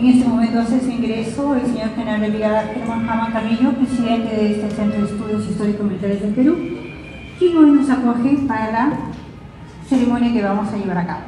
En este momento hace su ingreso el señor general de brigada Germán Jamán Carrillo, presidente de este Centro de Estudios Histórico-Militares del Perú, quien hoy nos acoge para la ceremonia que vamos a llevar a cabo.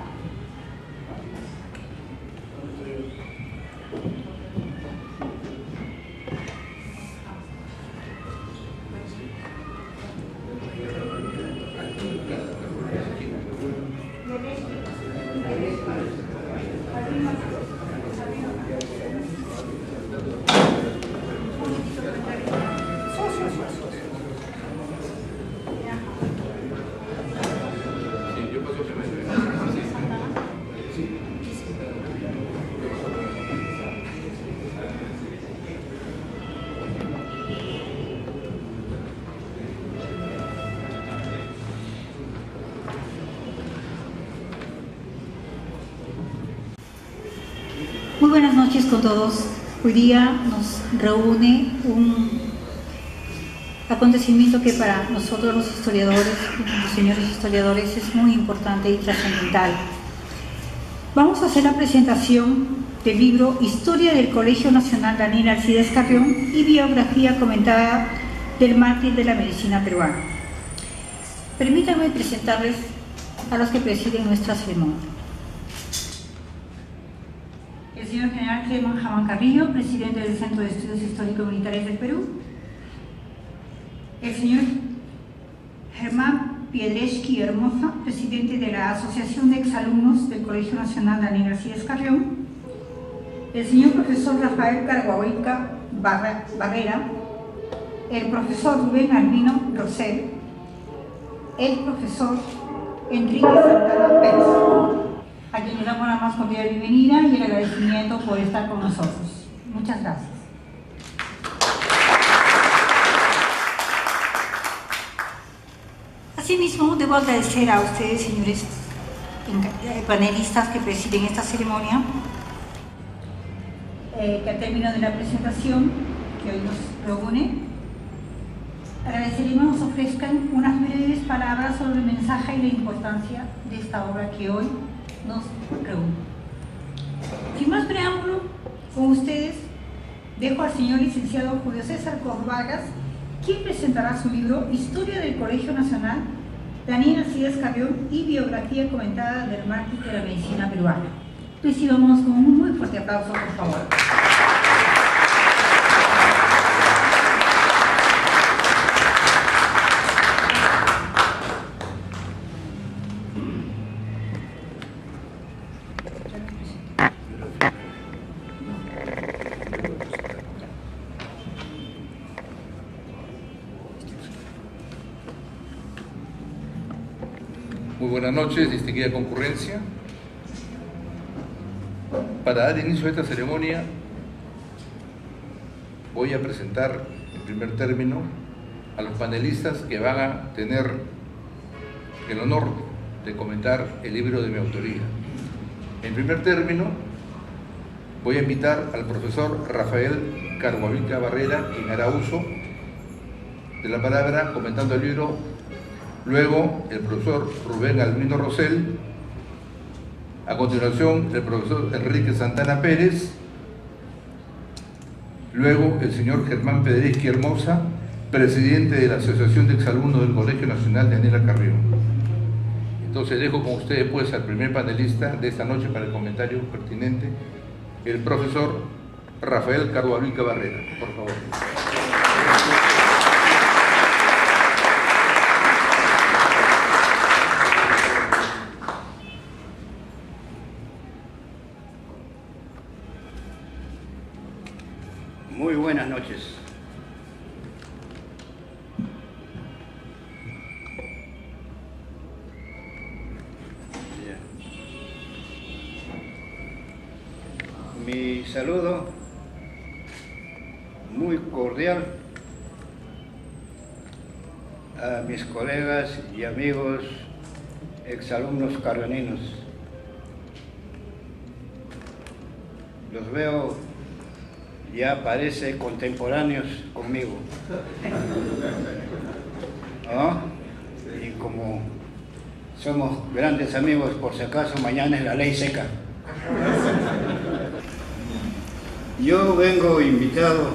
Muy buenas noches con todos. Hoy día nos reúne un acontecimiento que para nosotros los historiadores, los señores historiadores, es muy importante y trascendental. Vamos a hacer la presentación del libro Historia del Colegio Nacional Daniel Alcides Carrión y biografía comentada del mártir de la medicina peruana. Permítanme presentarles a los que presiden nuestra ceremonia. El señor general Germán Jamán Carrillo, presidente del Centro de Estudios Histórico-Militares del Perú. El señor Germán Piedreschi Hermosa, presidente de la Asociación de Exalumnos del Colegio Nacional Daniel Alcides Carrión. El señor profesor Rafael Carguahuica Barrera. El profesor Rubén Albino Rosell. El profesor Enrique Santana Pérez, a quien le damos la más cordial bienvenida y el agradecimiento por estar con nosotros. Muchas gracias. Asimismo, debo agradecer a ustedes, señores panelistas que presiden esta ceremonia, que al término de la presentación que hoy nos reúne, agradeceremos nos ofrezcan unas breves palabras sobre el mensaje y la importancia de esta obra que hoy nos reúne. Sin más preámbulo, con ustedes dejo al señor licenciado Julio César Corvagas, quien presentará su libro Historia del Colegio Nacional Daniel Alcides Carrión y biografía comentada del mártir de la medicina peruana. Recibamos con un muy fuerte aplauso, por favor. Muy buenas noches, distinguida concurrencia. Para dar inicio a esta ceremonia, voy a presentar en primer término a los panelistas que van a tener el honor de comentar el libro de mi autoría. En primer término, voy a invitar al profesor Rafael Carguahuica Barrera, quien hará uso de la palabra comentando el libro. Luego, el profesor Rubén Albino Rosell. A continuación, el profesor Enrique Santana Pérez. Luego, el señor Germán Piedreschi Hermosa, presidente de la Asociación de Exalumnos del Colegio Nacional Daniel Carrión. Entonces, dejo con ustedes pues al primer panelista de esta noche para el comentario pertinente, el profesor Rafael Carguahuica Barrera. Por favor. Muy buenas noches. Mi saludo muy cordial a mis colegas y amigos exalumnos carrioninos. Los veo ya parece contemporáneos conmigo, ¿no? Y como somos grandes amigos, por si acaso mañana es la ley seca. Yo vengo invitado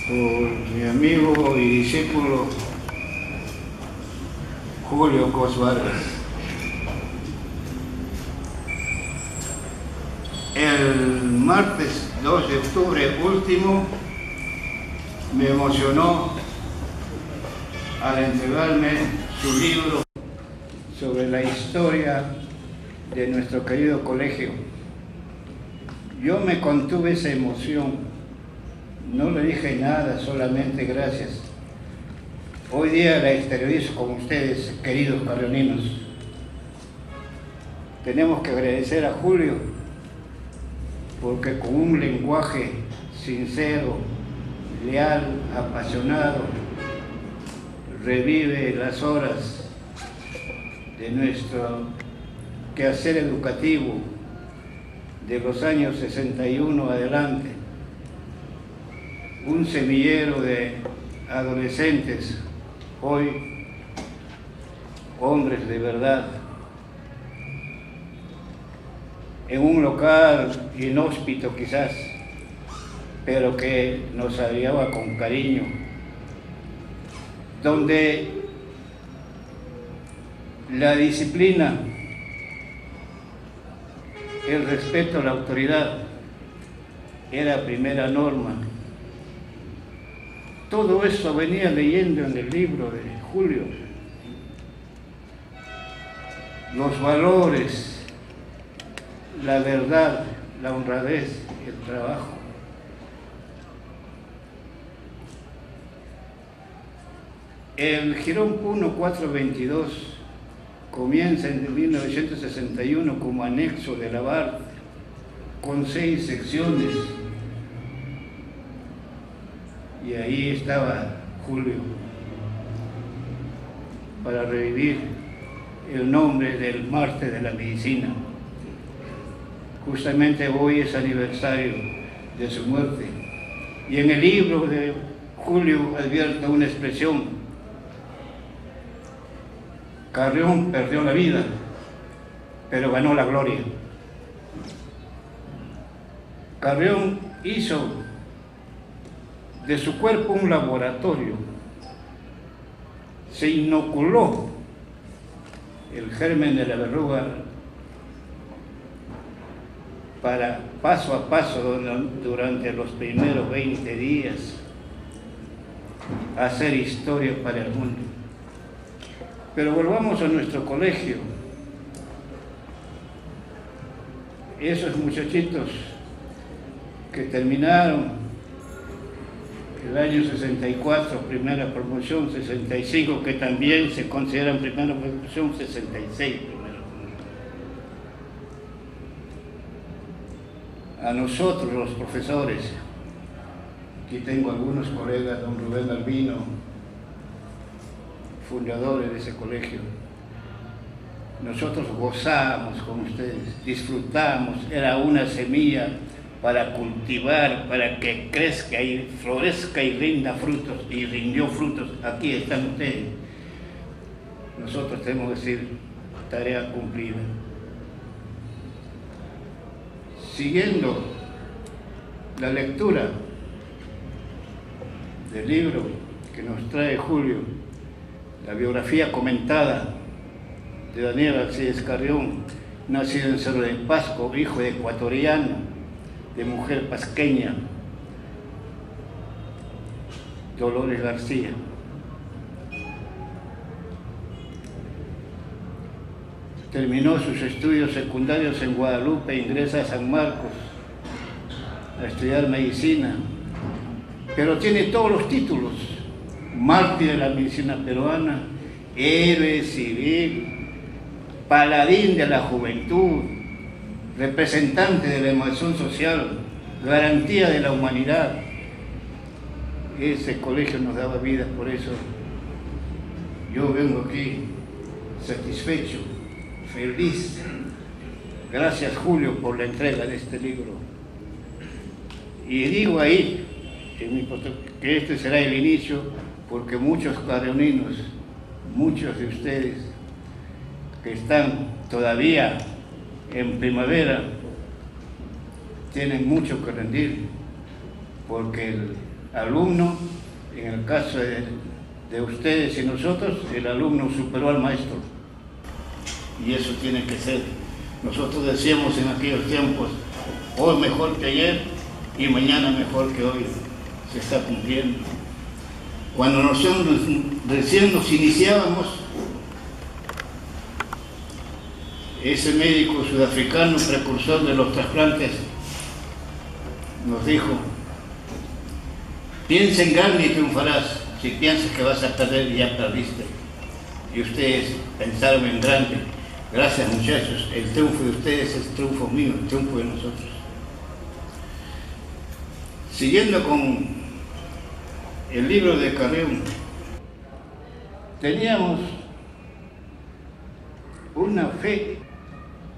por mi amigo y discípulo Julio Cos Vargas. El martes 2 de octubre último me emocionó al entregarme su libro sobre la historia de nuestro querido colegio. Yo me contuve esa emoción, no le dije nada, solamente gracias. Hoy día la exteriorizo con ustedes, queridos carrioninos. Tenemos que agradecer a Julio, porque con un lenguaje sincero, leal, apasionado, revive las horas de nuestro quehacer educativo de los años 61 adelante. Un semillero de adolescentes, hoy hombres de verdad, en un local inhóspito quizás, pero que nos aliaba con cariño, donde la disciplina, el respeto a la autoridad era primera norma. Todo eso venía leyendo en el libro de Julio. Los valores, la verdad, la honradez, el trabajo. El Jirón Puno 422 comienza en 1961 como anexo de la BART, con 6 secciones. Y ahí estaba Julio para revivir el nombre del mártir de la medicina. Justamente hoy es aniversario de su muerte. Y en el libro de Julio advierte una expresión: Carrión perdió la vida, pero ganó la gloria. Carrión hizo de su cuerpo un laboratorio, se inoculó el germen de la verruga para paso a paso durante los primeros 20 días hacer historia para el mundo. Pero volvamos a nuestro colegio. Esos muchachitos que terminaron el año 64, primera promoción, 65, que también se consideran primera promoción, 66, primera promoción. A nosotros, los profesores, aquí tengo algunos colegas, don Rubén Albino, fundadores de ese colegio. Nosotros gozamos con ustedes, disfrutamos, era una semilla para cultivar, para que crezca y florezca y rinda frutos, y rindió frutos. Aquí están ustedes. Nosotros tenemos que decir, tarea cumplida. Siguiendo la lectura del libro que nos trae Julio, la biografía comentada de Daniel Alcides Carrión, nacido en Cerro de Pasco, hijo de ecuatoriano, de mujer pasqueña, Dolores García. Terminó sus estudios secundarios en Guadalupe, ingresa a San Marcos a estudiar medicina, pero tiene todos los títulos: mártir de la medicina peruana, héroe civil, paladín de la juventud, representante de la emoción social, garantía de la humanidad. Ese colegio nos daba vida, por eso yo vengo aquí satisfecho, feliz. Gracias, Julio, por la entrega de este libro. Y digo ahí que este será el inicio, porque muchos carrioninos, muchos de ustedes que están todavía en primavera, tienen mucho que rendir, porque el alumno, en el caso de ustedes y nosotros, el alumno superó al maestro. Y eso tiene que ser. Nosotros decíamos en aquellos tiempos, hoy mejor que ayer y mañana mejor que hoy. Se está cumpliendo. Cuando nosotros recién nos iniciábamos, ese médico sudafricano, precursor de los trasplantes, nos dijo: piensa en grande y triunfarás. Si piensas que vas a perder, ya perdiste. Y ustedes pensaron en grande. Gracias, muchachos. El triunfo de ustedes es triunfo mío, el triunfo de nosotros. Siguiendo con el libro de Carreón, teníamos una fe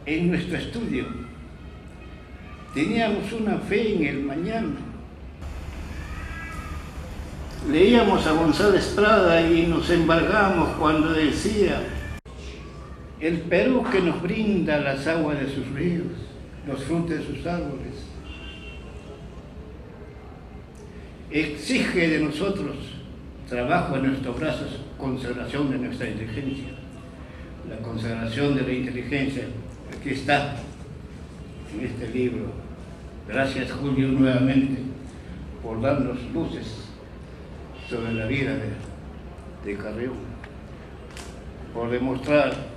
en nuestro estudio, teníamos una fe en el mañana. Leíamos a González Prada y nos embargamos cuando decía: el Perú que nos brinda las aguas de sus ríos, los frutos de sus árboles, exige de nosotros trabajo en nuestros brazos, consagración de nuestra inteligencia. La consagración de la inteligencia, aquí está, en este libro. Gracias, Julio, nuevamente, por darnos luces sobre la vida de Carreón, por demostrar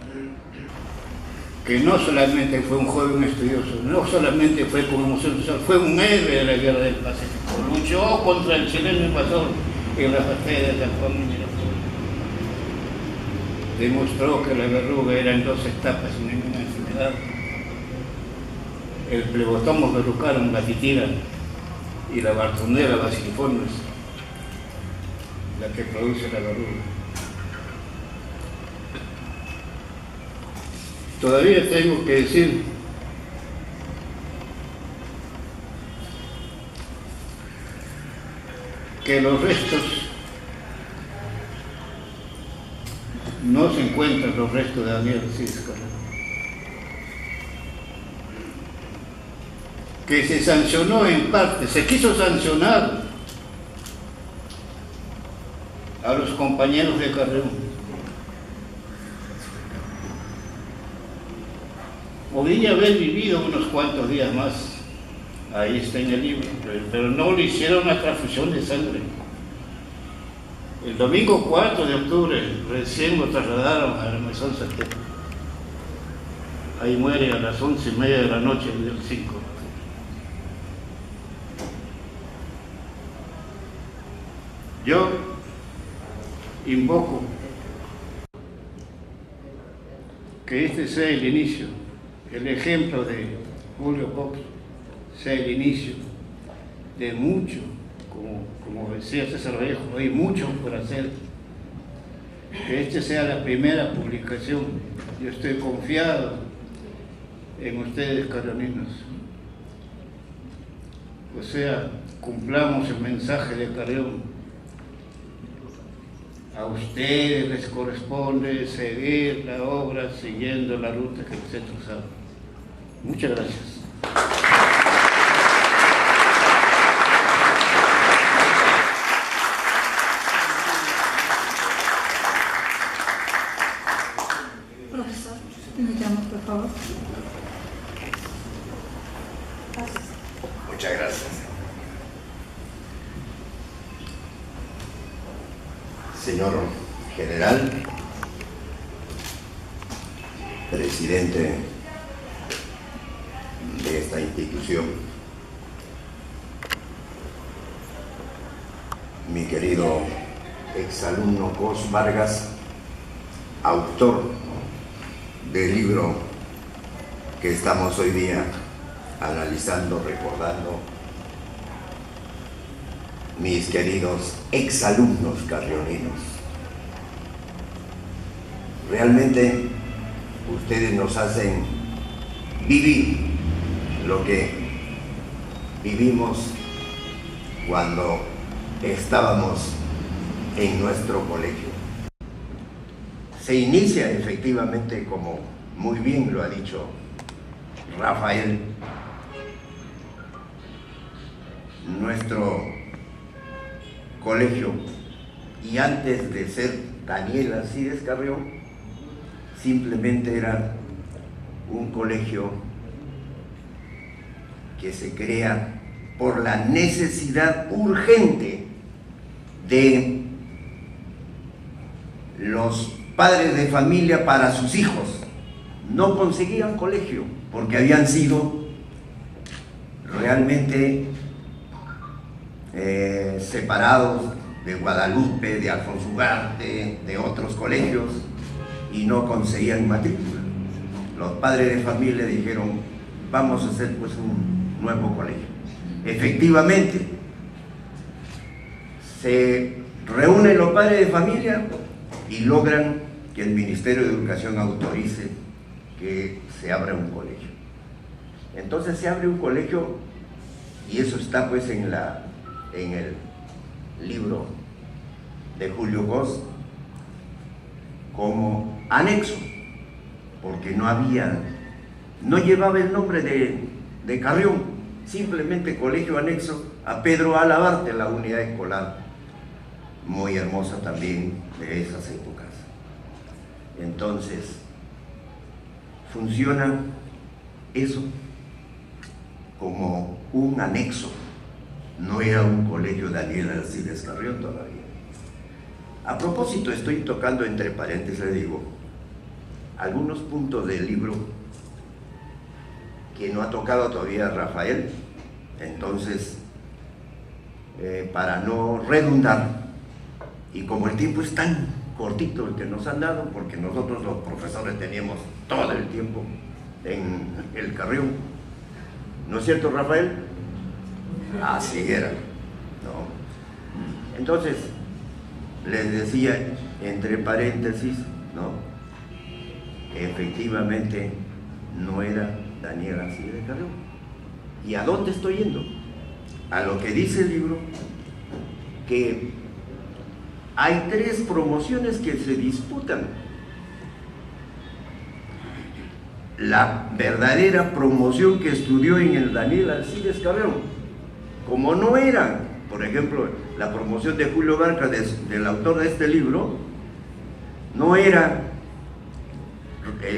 que no solamente fue un joven estudioso, no solamente fue como emoción social, fue un héroe de la Guerra del Pacífico. Luchó contra el chileno invasor en las batallas de San Juan y Miraflores. Demostró que la verruga era en dos etapas sin ninguna enfermedad. El Plebotomus verrucarum, la titira, y la Bartonella basiliformis, la que produce la verruga. Todavía tengo que decir que los restos, no se encuentran los restos de Daniel Alcides Carreón, que se sancionó en parte, se quiso sancionar a los compañeros de Carreón. Podía haber vivido unos cuantos días más, ahí está en el libro, pero no le hicieron una transfusión de sangre. El domingo 4 de octubre recién lo trasladaron a la Maison Sarté. Ahí muere a las 11:30 de la noche del 5. Yo invoco que este sea el inicio, el ejemplo de Julio Cox sea el inicio de mucho, como decía César Vallejo, hay mucho por hacer. Que este sea la primera publicación. Yo estoy confiado en ustedes, carreoninos. O sea, cumplamos el mensaje de Carreón. A ustedes les corresponde seguir la obra siguiendo la ruta que les he trazado. Muchas gracias. Profesor, invitamos, por favor. Muchas gracias. Señor General, presidente de esta institución, mi querido exalumno Cos Vargas, autor del libro que estamos hoy día analizando, recordando, mis queridos exalumnos carreoninos. Realmente ustedes nos hacen vivir lo que vivimos cuando estábamos en nuestro colegio. Se inicia efectivamente, como muy bien lo ha dicho Rafael, nuestro colegio, y antes de ser Daniel Alcides Carrión, simplemente era un colegio que se crea por la necesidad urgente de los padres de familia para sus hijos. No conseguían colegio porque habían sido realmente separados de Guadalupe, de Alfonso Ugarte, de otros colegios, y no conseguían matrícula. Los padres de familia dijeron: vamos a hacer pues un nuevo colegio. Efectivamente, se reúnen los padres de familia y logran que el Ministerio de Educación autorice que se abra un colegio. Entonces se abre un colegio, y eso está pues en el libro de Julio Cos como anexo, porque no llevaba el nombre de Carrión, simplemente colegio anexo a Pedro Alabarte, la unidad escolar muy hermosa también de esas épocas. Entonces funciona eso como un anexo, no era un colegio Daniel Alcides Carrión todavía. A propósito, estoy tocando entre paréntesis, le digo, algunos puntos del libro que no ha tocado todavía Rafael. Entonces, para no redundar, y como el tiempo es tan cortito el que nos han dado, porque nosotros los profesores teníamos todo el tiempo en el Carrión, ¿no es cierto, Rafael? Así era, ¿no? Entonces, les decía entre paréntesis, ¿no?, efectivamente no era Daniel Alcides Carrión. ¿Y a dónde estoy yendo? A lo que dice el libro, que hay 3 promociones que se disputan. La verdadera promoción que estudió en el Daniel Alcides Carrión, como no era, por ejemplo, la promoción de Julio Barca, del autor de este libro, no era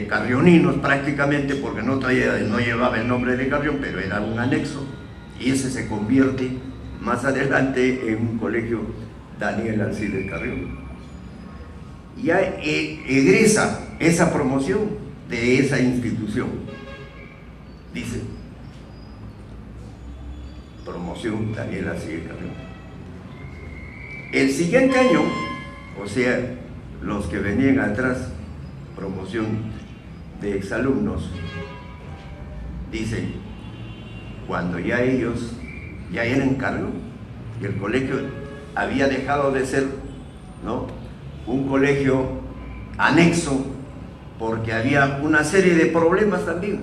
carrioninos prácticamente, porque no llevaba el nombre de Carrión, pero era un anexo, y ese se convierte más adelante en un colegio Daniel Alcides Carrión. Ya egresa esa promoción de esa institución, dice promoción Daniel Alcides Carrión. El siguiente año, o sea, los que venían atrás, promoción de exalumnos, dicen, cuando ya ellos ya eran cargo, y el colegio había dejado de ser, ¿no?, un colegio anexo, porque había una serie de problemas también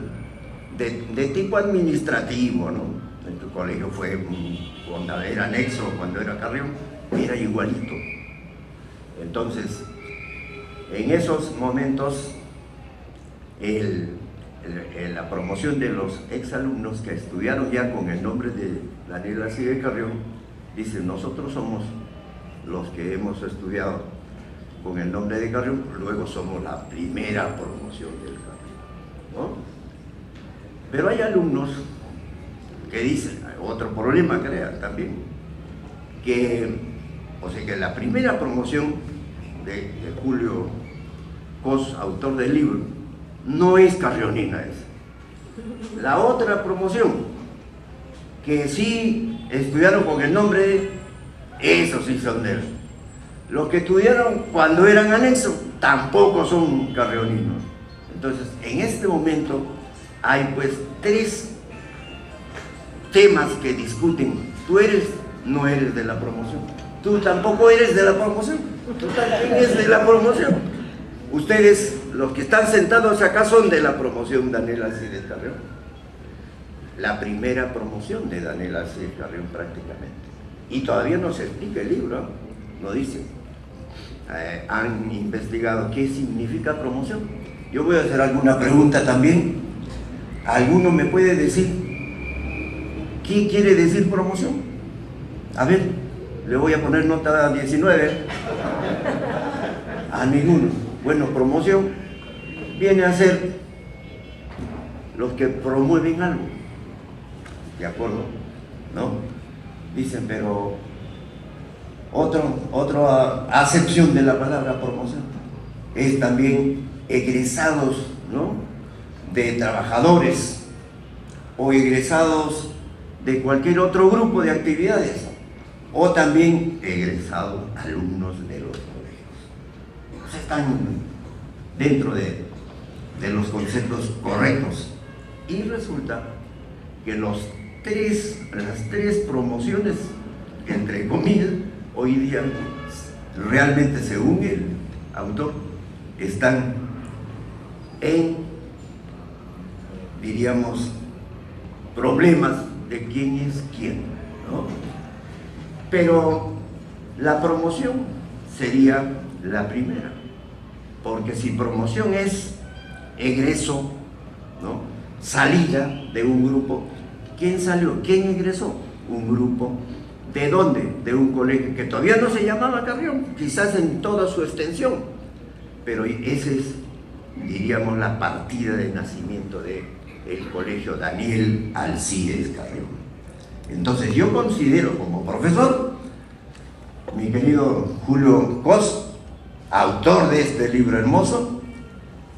de tipo administrativo, ¿no? El colegio fue, cuando era anexo, cuando era Carrión, era igualito. Entonces, en esos momentos, la promoción de los exalumnos que estudiaron ya con el nombre de Daniel Alcides Carrión, dice, nosotros somos los que hemos estudiado con el nombre de Carrión, luego somos la primera promoción del Carrión, ¿no? Pero hay alumnos que dicen, otro problema crean también, que la primera promoción de Julio Cos, autor del libro, no es carrionina esa. La otra promoción, que sí estudiaron con el nombre, esos sí son de él. Los que estudiaron cuando eran anexos tampoco son carrioninos. Entonces, en este momento hay pues 3 temas que discuten. Tú no eres de la promoción. Tú tampoco eres de la promoción. Tú también eres de la promoción. Ustedes, los que están sentados acá, son de la promoción Daniel Alcides Carrión. La primera promoción de Daniel Alcides Carrión prácticamente. Y todavía no se explica el libro, no dice. Han investigado qué significa promoción. Yo voy a hacer alguna pregunta también. ¿Alguno me puede decir qué quiere decir promoción? A ver, le voy a poner nota 19. A ninguno. Bueno, promoción viene a ser los que promueven algo. ¿De acuerdo? ¿No? Dicen, pero otra acepción de la palabra promoción es también egresados, ¿no?, de trabajadores o egresados de cualquier otro grupo de actividades, o también egresados alumnos de los colegios. O sea, están dentro de los conceptos correctos. Y resulta que las tres promociones, entre comillas, hoy día realmente, según el autor, están en, diríamos, problemas de quién es quién, ¿no? Pero la promoción sería la primera, porque si promoción es egreso, ¿no?, salida de un grupo, ¿quién salió? ¿Quién egresó? Un grupo. ¿De dónde? De un colegio que todavía no se llamaba Carrión, quizás en toda su extensión, pero ese es, diríamos, la partida de nacimiento del colegio Daniel Alcides Carrión. Entonces yo considero como profesor, mi querido Julio Cos, autor de este libro hermoso,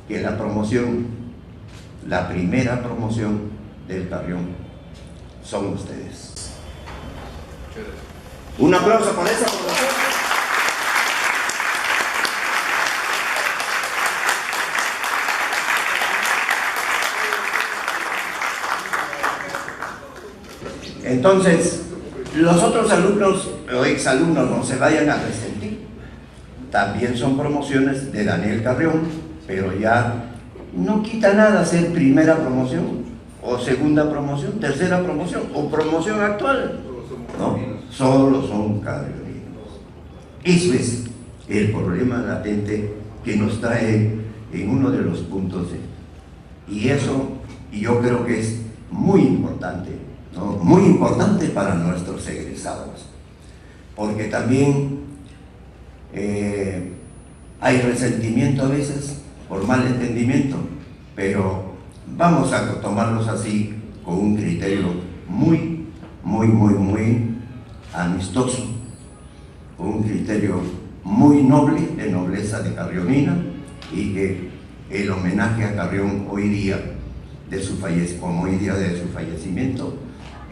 que la promoción, la primera promoción del Carrión son ustedes. Un aplauso para esa promoción. Entonces, los otros alumnos o exalumnos no se vayan a resentir. También son promociones de Daniel Carrión, pero ya no quita nada ser primera promoción, o segunda promoción, tercera promoción, o promoción actual. No, solo son carrioninos. Eso es el problema latente que nos trae en uno de los puntos. Y eso, yo creo que es muy importante, ¿no?, muy importante para nuestros egresados, porque también hay resentimiento a veces por mal entendimiento, pero vamos a tomarlos así con un criterio muy amistoso, con un criterio muy noble, de nobleza de carrionina, y que el homenaje a Carrión hoy día, como hoy día de su fallecimiento,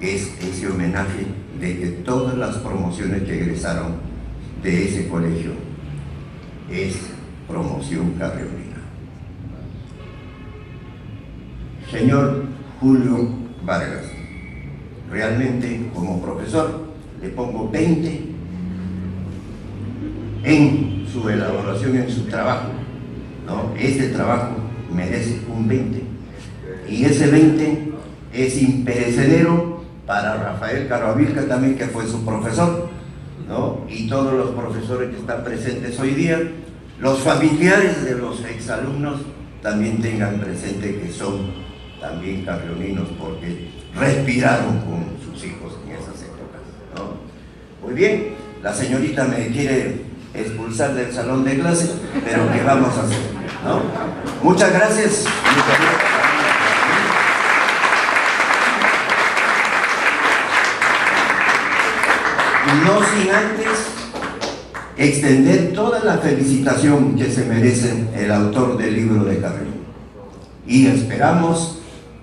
es ese homenaje de que todas las promociones que egresaron de ese colegio es promoción carrionina. Señor Julio Vargas, realmente como profesor le pongo 20 en su elaboración, en su trabajo, ¿no? Este trabajo merece un 20, y ese 20 es imperecedero para Rafael Caravilca también, que fue su profesor, ¿no?, y todos los profesores que están presentes hoy día. Los familiares de los exalumnos también tengan presente que son también carrioninos, porque respiraron con sus hijos en esas épocas, ¿no? Muy bien, la señorita me quiere expulsar del salón de clase, pero ¿qué vamos a hacer, no? Muchas gracias. No sin antes extender toda la felicitación que se merece el autor del libro de Carrión, y esperamos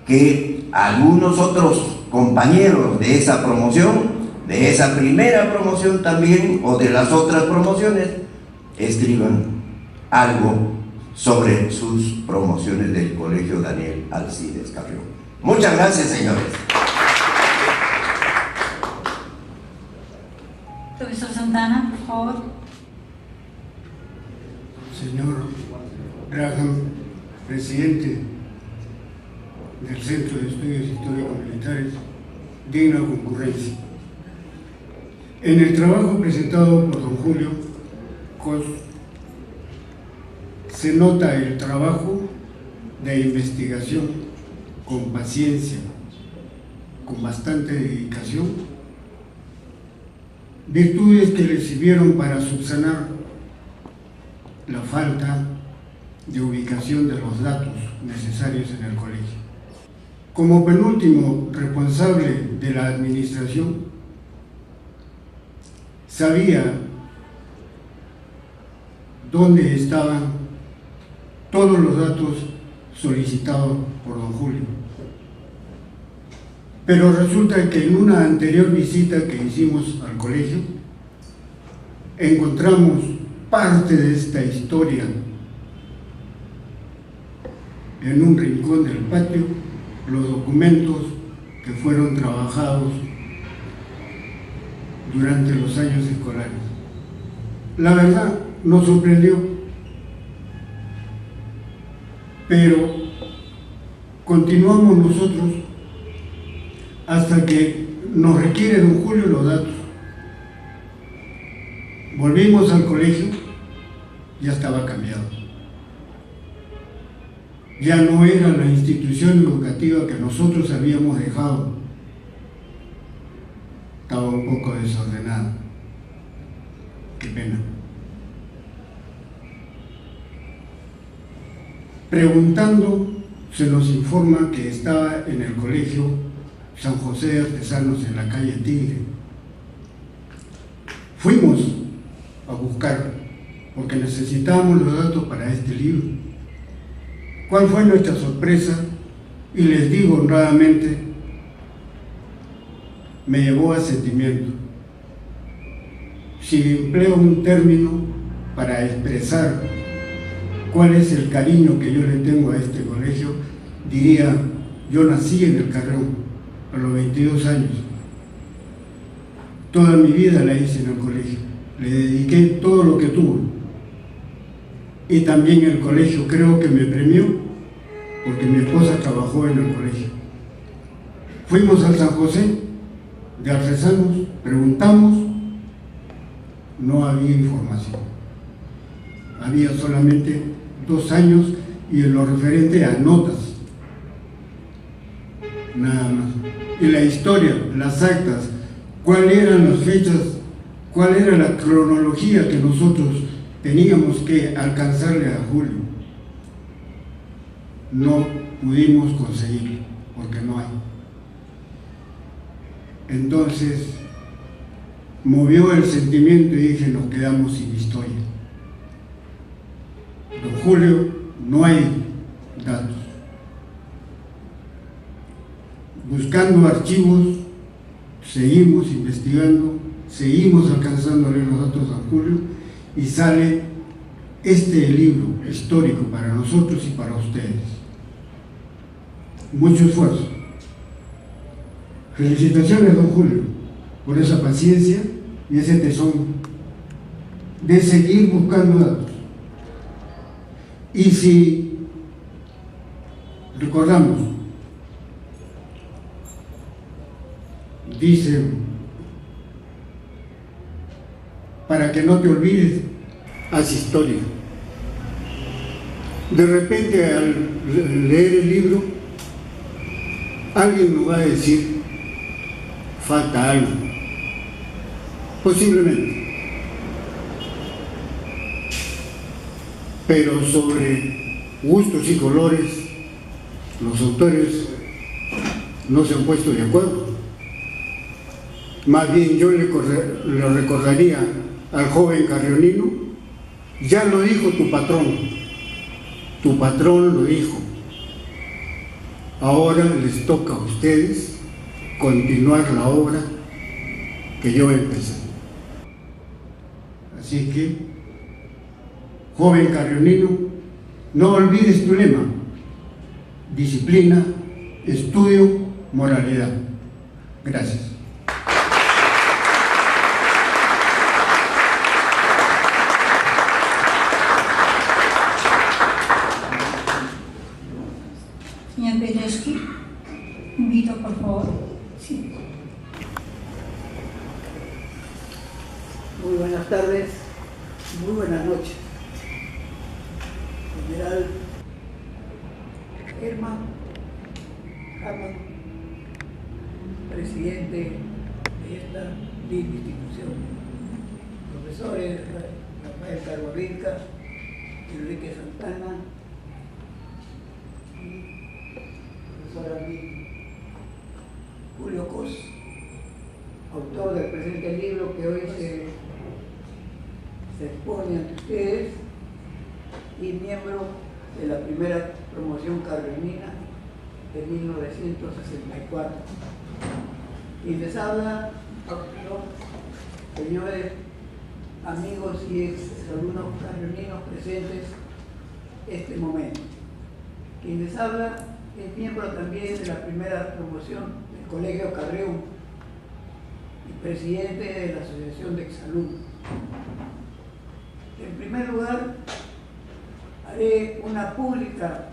que algunos otros compañeros de esa promoción, de esa primera promoción también, o de las otras promociones, escriban algo sobre sus promociones del Colegio Daniel Alcides Carrión. Muchas gracias, señores. Profesor Santana, por favor. Señor Graham, presidente del Centro de Estudios Históricos Militares, digna concurrencia. En el trabajo presentado por don Julio Cos se nota el trabajo de investigación con paciencia, con bastante dedicación, virtudes que le sirvieron para subsanar la falta de ubicación de los datos necesarios en el colegio. Como penúltimo responsable de la administración, sabía dónde estaban todos los datos solicitados por don Julio. Pero resulta que en una anterior visita que hicimos al colegio, encontramos parte de esta historia en un rincón del patio, los documentos que fueron trabajados durante los años escolares. La verdad, nos sorprendió, pero continuamos nosotros hasta que nos requiere don Julio los datos. Volvimos al colegio, ya estaba cambiado. Ya no era la institución educativa que nosotros habíamos dejado. Estaba un poco desordenada. Qué pena. Preguntando, se nos informa que estaba en el colegio San José de Artesanos en la calle Tigre. Fuimos a buscar, porque necesitábamos los datos para este libro. ¿Cuál fue nuestra sorpresa? Y les digo honradamente, me llevó a sentimiento. Si empleo un término para expresar cuál es el cariño que yo le tengo a este colegio, diría, yo nací en el Carrión a los 22 años. Toda mi vida la hice en el colegio, le dediqué todo lo que tuve. Y también el colegio creo que me premió, porque mi esposa trabajó en el colegio. Fuimos al San José de Artesanos, preguntamos, no había información. Había solamente 2 años y en lo referente a notas, nada más. Y la historia, las actas, cuáles eran las fechas, cuál era la cronología que nosotros teníamos que alcanzarle a Julio. No pudimos conseguirlo, porque no hay. Entonces, movió el sentimiento y dije, nos quedamos sin historia. Don Julio, no hay datos. Buscando archivos, seguimos investigando, seguimos alcanzándole los datos a Julio y sale este libro histórico para nosotros y para ustedes. Mucho esfuerzo. Felicitaciones, don Julio, por esa paciencia y ese tesón de seguir buscando datos. Y si recordamos, dice, para que no te olvides, haz historia. De repente, al leer el libro, alguien nos va a decir, falta algo. Posiblemente. Pero sobre gustos y colores, los autores no se han puesto de acuerdo. Más bien yo le recordaría al joven carrionino, ya lo dijo tu patrón lo dijo. Ahora les toca a ustedes continuar la obra que yo empecé. Así que, joven carrionino, no olvides tu lema: disciplina, estudio, moralidad. Gracias. Señor Pileski, invito por favor. Sí. Muy buenas tardes, muy buenas noches. General Herman Hammond, presidente de esta linda institución. Profesores Rafael Carguavilca, Enrique Santana y profesora Julio Cos, autor del presente libro que hoy se expone ante ustedes y miembro de la primera promoción cardenina de 1964. Y les habla, señores amigos y exalumnos carreninos presentes este momento. Quien les habla es miembro también de la primera promoción del Colegio Carrión y presidente de la Asociación de Exalumnos. En primer lugar, haré una pública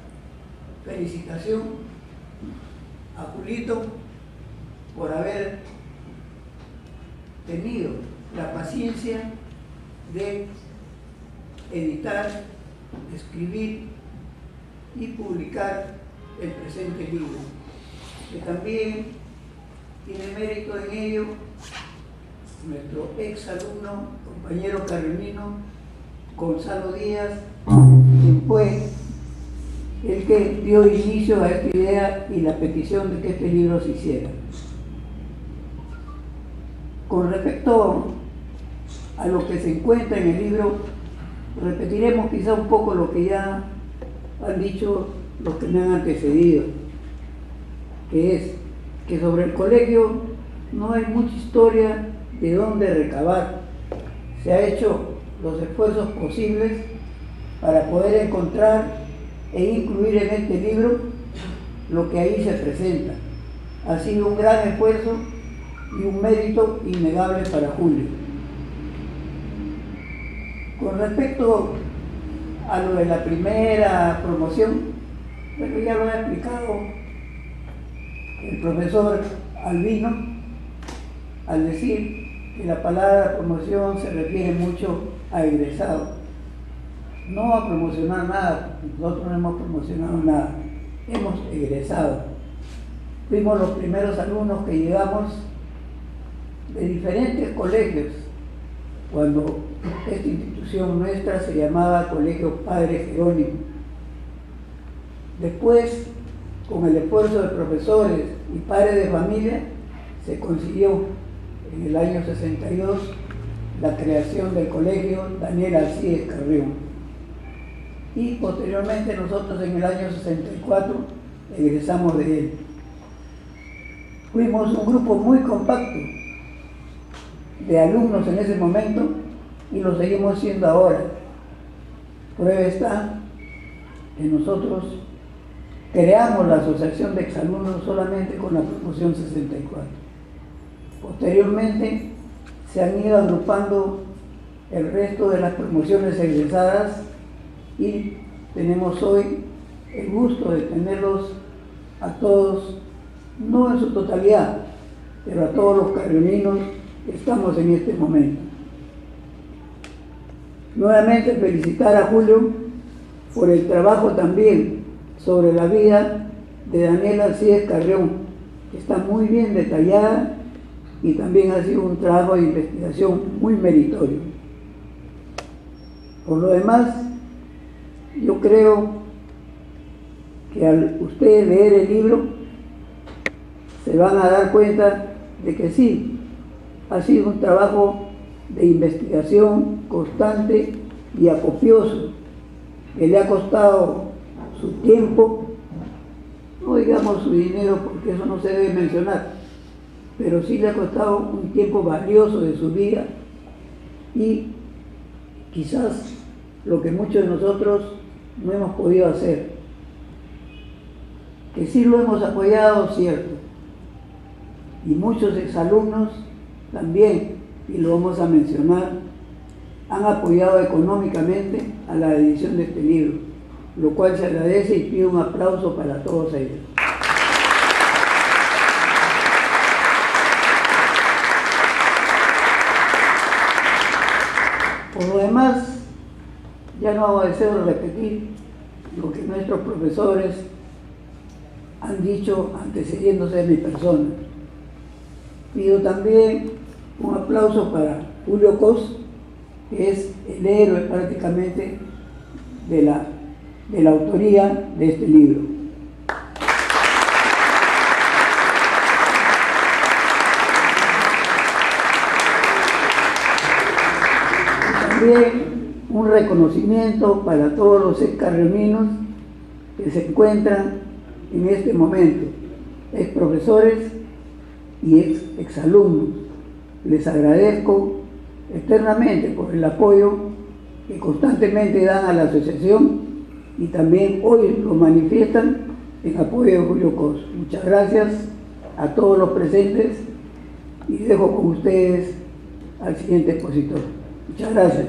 felicitación a Julito por haber tenido la paciencia de editar, escribir y publicar el presente libro, que también tiene mérito en ello nuestro ex alumno, compañero carrenino Gonzalo Díaz, quien fue el que dio inicio a esta idea y la petición de que este libro se hiciera. Con respecto a lo que se encuentra en el libro, repetiremos quizá un poco lo que ya han dicho los que me han antecedido, que es que sobre el colegio no hay mucha historia de dónde recabar. Se ha hecho los esfuerzos posibles para poder encontrar e incluir en este libro lo que ahí se presenta. Ha sido un gran esfuerzo y un mérito innegable para Julio. Con respecto a lo de la primera promoción, bueno, ya lo ha explicado el profesor Albino al decir que la palabra promoción se refiere mucho a egresado, no a promocionar nada. Nosotros no hemos promocionado nada, hemos egresado. Fuimos los primeros alumnos que llegamos de diferentes colegios cuando esta institución nuestra se llamaba Colegio Padre Jerónimo. Después, con el esfuerzo de profesores y padres de familia, se consiguió en el año 62 la creación del Colegio Daniel Alcides Carrión. Y posteriormente nosotros en el año 64 egresamos de él. Fuimos un grupo muy compacto de alumnos en ese momento y lo seguimos siendo ahora. Prueba está que nosotros creamos la Asociación de Exalumnos solamente con la promoción 64. Posteriormente se han ido agrupando el resto de las promociones egresadas y tenemos hoy el gusto de tenerlos a todos, no en su totalidad, pero a todos los carrioninos que estamos en este momento. Nuevamente felicitar a Julio por el trabajo también sobre la vida de Daniel Alcides Carrión, que está muy bien detallada y también ha sido un trabajo de investigación muy meritorio. Por lo demás, yo creo que al ustedes leer el libro se van a dar cuenta de que sí, ha sido un trabajo de investigación constante y acopioso, que le ha costado su tiempo, no digamos su dinero porque eso no se debe mencionar, pero sí le ha costado un tiempo valioso de su vida y quizás lo que muchos de nosotros no hemos podido hacer. Que sí lo hemos apoyado, cierto, y muchos exalumnos también, y lo vamos a mencionar, han apoyado económicamente a la edición de este libro, lo cual se agradece y pido un aplauso para todos ellos. Por lo demás, ya no deseo repetir lo que nuestros profesores han dicho antecediéndose de mi persona. Pido también Un aplauso para Julio Cos, que es el héroe prácticamente de la autoría de este libro. También un reconocimiento para todos los excarrioninos que se encuentran en este momento, ex profesores y exalumnos. Les agradezco eternamente por el apoyo que constantemente dan a la asociación y también hoy lo manifiestan en apoyo de Julio Cos. Muchas gracias a todos los presentes y dejo con ustedes al siguiente expositor. Muchas gracias.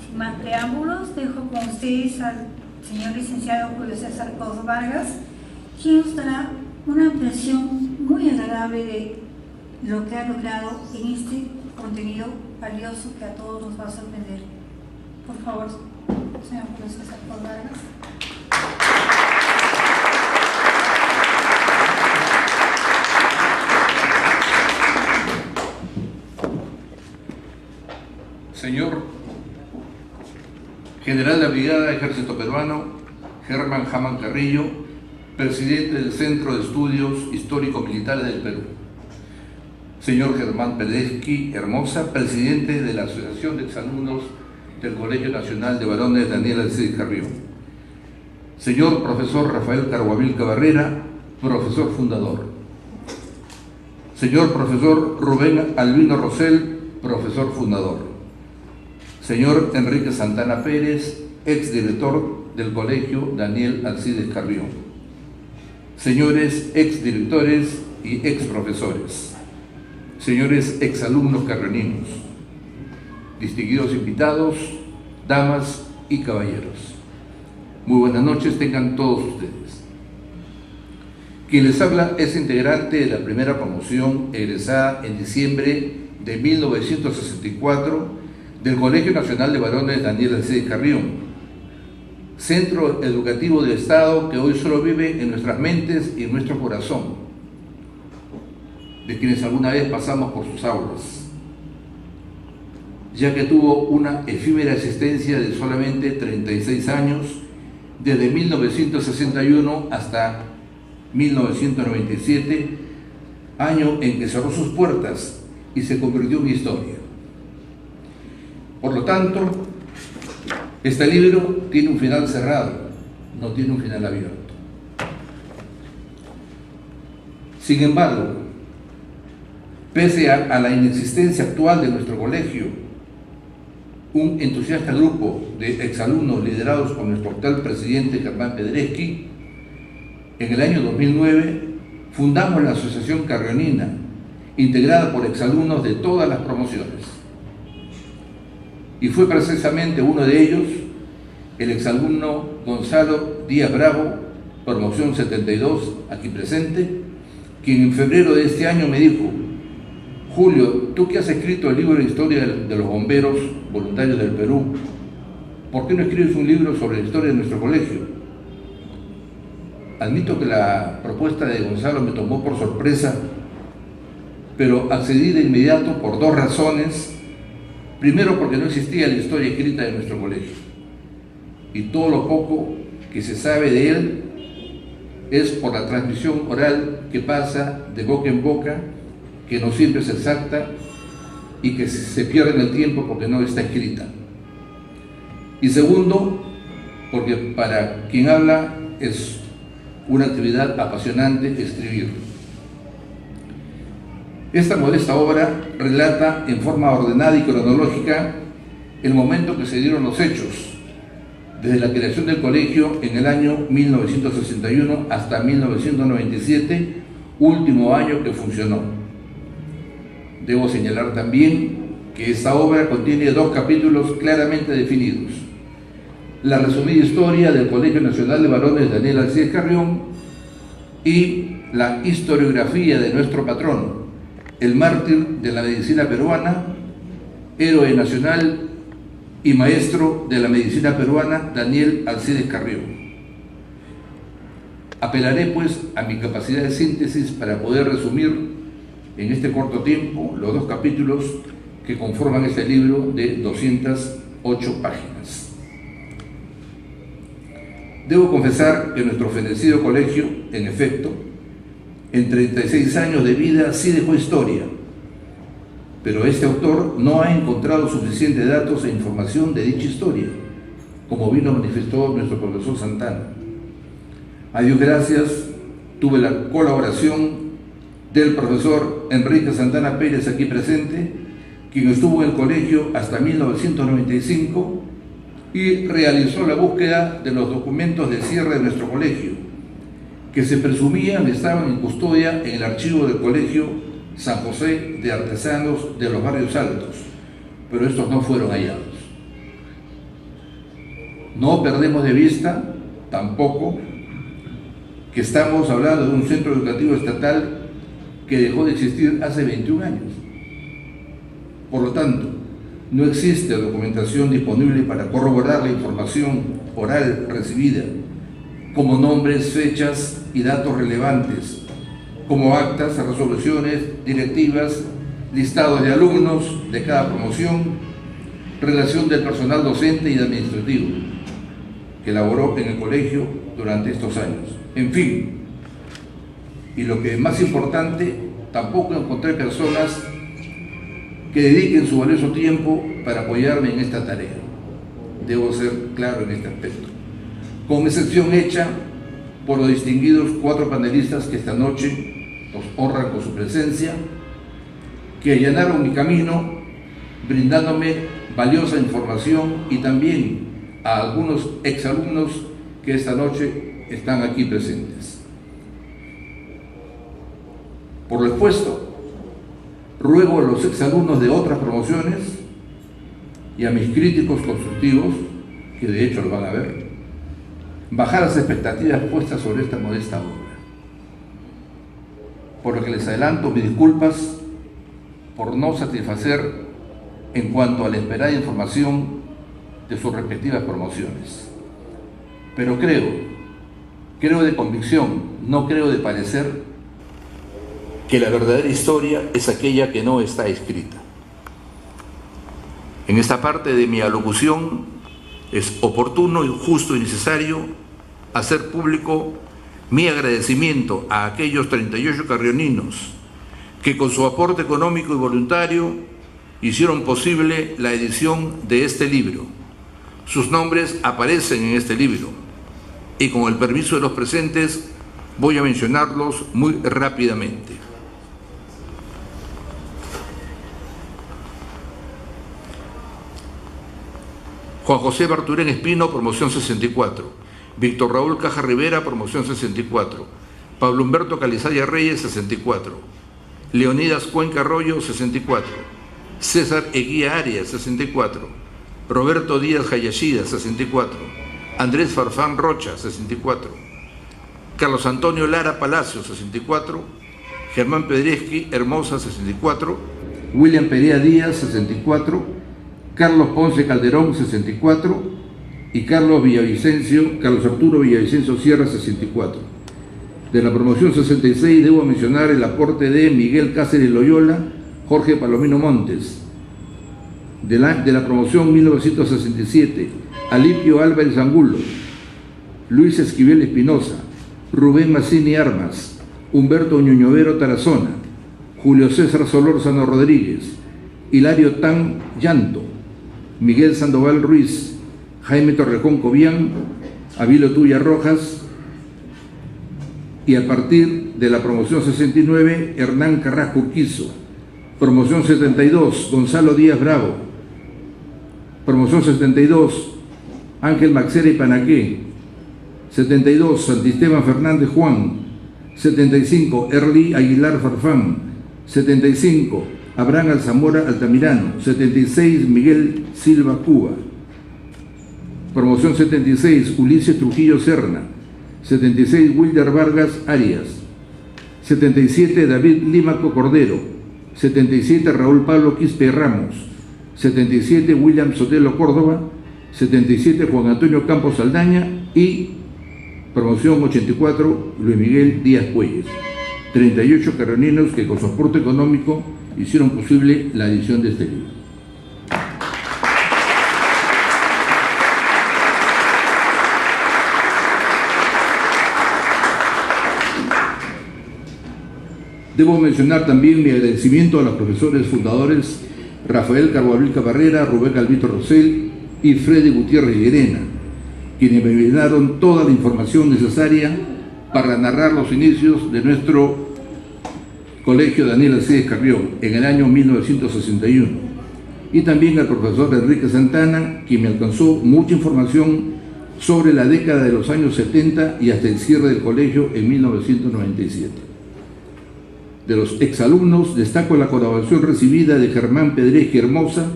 Sin más preámbulos, dejo con ustedes al señor licenciado Julio César Cos Vargas, quien nos dará una impresión muy agradable de lo que ha logrado en este contenido valioso que a todos nos va a sorprender. Por favor, señor Julio César Cos Vargas. Señor General de la Brigada Ejército Peruano, Germán Jamán Carrillo, presidente del Centro de Estudios Histórico-Militares del Perú. Señor Germán Pedeschi Hermosa, presidente de la Asociación de Exalumnos del Colegio Nacional de Varones Daniel Alcides Carrión. Señor profesor Rafael Carguavilca Barrera, profesor fundador. Señor profesor Rubén Albino Rosell, profesor fundador. Señor Enrique Santana Pérez, exdirector del Colegio Daniel Alcides Carrión. Señores exdirectores y exprofesores. Señores exalumnos carrioninos. Distinguidos invitados, damas y caballeros. Muy buenas noches tengan todos ustedes. Quien les habla es integrante de la primera promoción egresada en diciembre de 1964 del Colegio Nacional de Varones Daniel Alcides Carrión, centro educativo del Estado que hoy solo vive en nuestras mentes y en nuestro corazón, de quienes alguna vez pasamos por sus aulas, ya que tuvo una efímera existencia de solamente 36 años, desde 1961 hasta 1997, año en que cerró sus puertas y se convirtió en historia. Por lo tanto, este libro tiene un final cerrado, no tiene un final abierto. Sin embargo, pese a la inexistencia actual de nuestro colegio, un entusiasta grupo de exalumnos liderados por nuestro actual presidente Germán Pedeschi, en el año 2009 fundamos la Asociación Carrionina, integrada por exalumnos de todas las promociones. Y fue precisamente uno de ellos, el exalumno Gonzalo Díaz Bravo, promoción 72, aquí presente, quien en febrero de este año me dijo: Julio, tú que has escrito el libro de historia de los bomberos voluntarios del Perú, ¿por qué no escribes un libro sobre la historia de nuestro colegio? Admito que la propuesta de Gonzalo me tomó por sorpresa, pero accedí de inmediato por dos razones. Primero, porque no existía la historia escrita de nuestro colegio, y todo lo poco que se sabe de él es por la transmisión oral que pasa de boca en boca, que no siempre es exacta y que se pierde en el tiempo porque no está escrita. Y segundo, porque para quien habla es una actividad apasionante escribir. Esta modesta obra relata en forma ordenada y cronológica el momento que se dieron los hechos, desde la creación del colegio en el año 1961 hasta 1997, último año que funcionó. Debo señalar también que esta obra contiene dos capítulos claramente definidos: la resumida historia del Colegio Nacional de Varones Daniel Alcides Carrión y la historiografía de nuestro patrono, el mártir de la medicina peruana, héroe nacional y maestro de la medicina peruana Daniel Alcides Carrión. Apelaré pues a mi capacidad de síntesis para poder resumir en este corto tiempo los 2 capítulos que conforman este libro de 208 páginas. Debo confesar que nuestro fenecido colegio, en efecto, en 36 años de vida sí dejó historia, pero este autor no ha encontrado suficientes datos e información de dicha historia, como vino manifestó nuestro profesor Santana. A Dios gracias, tuve la colaboración del profesor Enrique Santana Pérez, aquí presente, quien estuvo en el colegio hasta 1995 y realizó la búsqueda de los documentos de cierre de nuestro colegio, que se presumían estaban en custodia en el archivo del Colegio San José de Artesanos de los Barrios Altos, pero estos no fueron hallados. No perdemos de vista tampoco que estamos hablando de un centro educativo estatal que dejó de existir hace 21 años. Por lo tanto, no existe documentación disponible para corroborar la información oral recibida, como nombres, fechas y datos relevantes, como actas, resoluciones, directivas, listados de alumnos de cada promoción, relación del personal docente y administrativo que laboró en el colegio durante estos años. En fin, y lo que es más importante, tampoco encontré personas que dediquen su valioso tiempo para apoyarme en esta tarea. Debo ser claro en este aspecto. Con excepción hecha por los distinguidos 4 panelistas que esta noche nos honran con su presencia, que allanaron mi camino brindándome valiosa información, y también a algunos exalumnos que esta noche están aquí presentes. Por lo expuesto, ruego a los exalumnos de otras promociones y a mis críticos constructivos, que de hecho lo van a ver, bajar las expectativas puestas sobre esta modesta obra. Por lo que les adelanto mis disculpas por no satisfacer en cuanto a la esperada información de sus respectivas promociones. Pero creo de convicción, no creo de parecer, que la verdadera historia es aquella que no está escrita. En esta parte de mi alocución es oportuno y justo y necesario hacer público mi agradecimiento a aquellos 38 carrioninos que con su aporte económico y voluntario hicieron posible la edición de este libro. Sus nombres aparecen en este libro y con el permiso de los presentes voy a mencionarlos muy rápidamente. Juan José Barturén Espino, promoción 64. Víctor Raúl Caja Rivera, promoción 64. Pablo Humberto Calizaya Reyes, 64. Leonidas Cuenca Arroyo, 64. César Eguía Arias, 64. Roberto Díaz Hayashida, 64. Andrés Farfán Rocha, 64. Carlos Antonio Lara Palacio, 64. Germán Pedreschi Hermosa, 64. William Perea Díaz, 64. Carlos Ponce Calderón, 64, y Carlos Arturo Villavicencio Sierra, 64. De la promoción 66 debo mencionar el aporte de Miguel Cáceres Loyola, Jorge Palomino Montes. De la promoción 1967, Alipio Álvarez Angulo, Luis Esquivel Espinosa, Rubén Mazzini Armas, Humberto Ñuñovero Tarazona, Julio César Solórzano Rodríguez, Hilario Tan Llanto, Miguel Sandoval Ruiz, Jaime Torrejón Cobián, Avilo Tuya Rojas, y a partir de la promoción 69, Hernán Carrasco Urquizo. Promoción 72, Gonzalo Díaz Bravo. Promoción 72, Ángel Maxera y Panaqué. 72, Santisteban Fernández Juan. 75, Erli Aguilar Farfán. 75, Abraham Alzamora Altamirano. 76, Miguel Silva Cuba. Promoción 76, Ulises Trujillo Serna. 76, Wilder Vargas Arias. 77, David Límaco Cordero. 77, Raúl Pablo Quispe Ramos. 77, William Sotelo Córdoba. 77, Juan Antonio Campos Saldaña. Y promoción 84, Luis Miguel Díaz Puelles. 38 carroninos que con su aporte económico hicieron posible la edición de este libro. Debo mencionar también mi agradecimiento a los profesores fundadores Rafael Carguavilca Barrera, Rubén Calvito Rosell y Freddy Gutiérrez Llerena, quienes me brindaron toda la información necesaria para narrar los inicios de nuestro Colegio Daniel Alcides Carrión en el año 1961, y también al profesor Enrique Santana, quien me alcanzó mucha información sobre la década de los años 70 y hasta el cierre del colegio en 1997. De los exalumnos destaco la colaboración recibida de Germán Pedreje Hermosa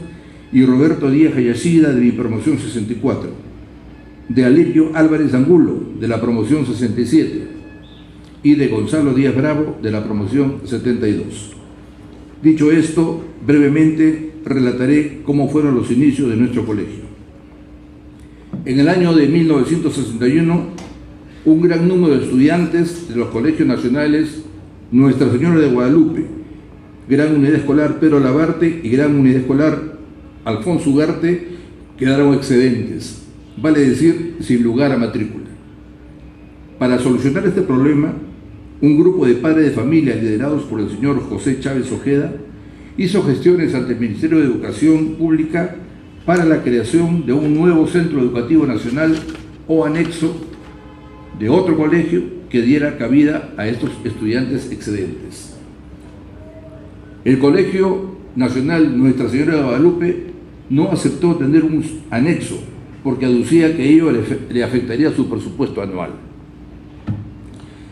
y Roberto Díaz Hayashida de mi promoción 64, de Alirio Álvarez Angulo de la promoción 67 y de Gonzalo Díaz Bravo de la promoción 72. Dicho esto, brevemente relataré cómo fueron los inicios de nuestro colegio. En el año de 1961, un gran número de estudiantes de los colegios nacionales Nuestra Señora de Guadalupe, Gran Unidad Escolar Pedro Labarte y Gran Unidad Escolar Alfonso Ugarte quedaron excedentes, vale decir, sin lugar a matrícula. Para solucionar este problema, un grupo de padres de familia liderados por el señor José Chávez Ojeda hizo gestiones ante el Ministerio de Educación Pública para la creación de un nuevo centro educativo nacional o anexo de otro colegio que diera cabida a estos estudiantes excedentes. El Colegio Nacional Nuestra Señora de Guadalupe no aceptó tener un anexo porque aducía que ello le afectaría su presupuesto anual.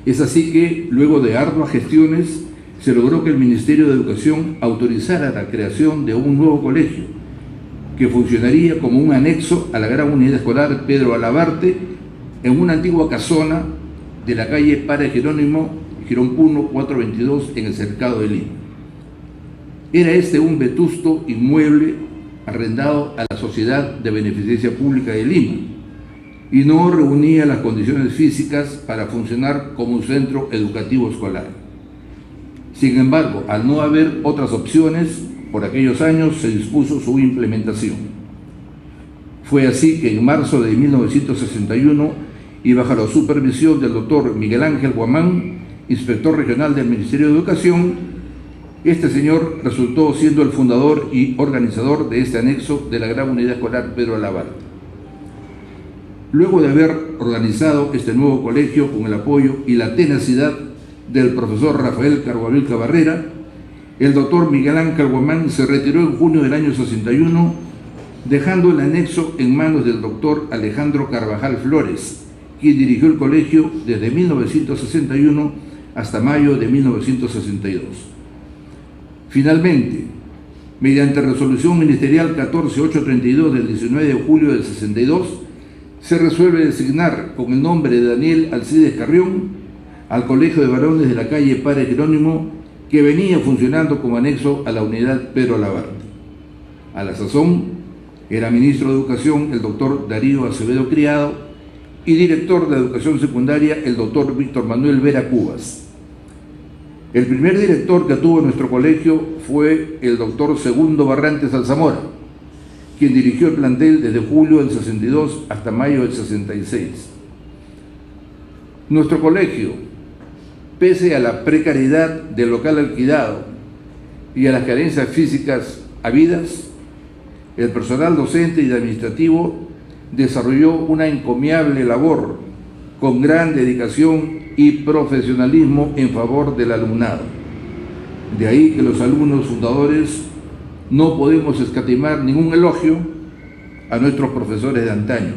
Es así que, luego de arduas gestiones, se logró que el Ministerio de Educación autorizara la creación de un nuevo colegio que funcionaría como un anexo a la Gran Unidad Escolar Pedro Alabarte en una antigua casona de la calle Padre Jerónimo, Girón Puno 422 en el Cercado de Lima. Era este un vetusto inmueble arrendado a la Sociedad de Beneficencia Pública de Lima y no reunía las condiciones físicas para funcionar como un centro educativo escolar. Sin embargo, al no haber otras opciones, por aquellos años se dispuso su implementación. Fue así que en marzo de 1961, y bajo la supervisión del doctor Miguel Ángel Guamán, inspector regional del Ministerio de Educación, este señor resultó siendo el fundador y organizador de este anexo de la Gran Unidad Escolar Pedro Alabarte. Luego de haber organizado este nuevo colegio con el apoyo y la tenacidad del profesor Rafael Carguavilca Barrera, el doctor Miguel Ángel Guamán se retiró en junio del año 61, dejando el anexo en manos del doctor Alejandro Carvajal Flores, quien dirigió el colegio desde 1961 hasta mayo de 1962. Finalmente, mediante resolución ministerial 14832 del 19 de julio del 62, se resuelve designar con el nombre de Daniel Alcides Carrión al Colegio de Varones de la calle Padre Jerónimo, que venía funcionando como anexo a la unidad Pedro Alabarte. A la sazón, era ministro de Educación el doctor Darío Acevedo Criado y director de Educación Secundaria el doctor Víctor Manuel Vera Cubas. El primer director que tuvo nuestro colegio fue el doctor Segundo Barrantes Alzamora, quien dirigió el plantel desde julio del 62 hasta mayo del 66. Nuestro colegio, pese a la precariedad del local alquilado y a las carencias físicas habidas, el personal docente y administrativo desarrolló una encomiable labor con gran dedicación y profesionalismo en favor del alumnado. De ahí que los alumnos fundadores no podemos escatimar ningún elogio a nuestros profesores de antaño,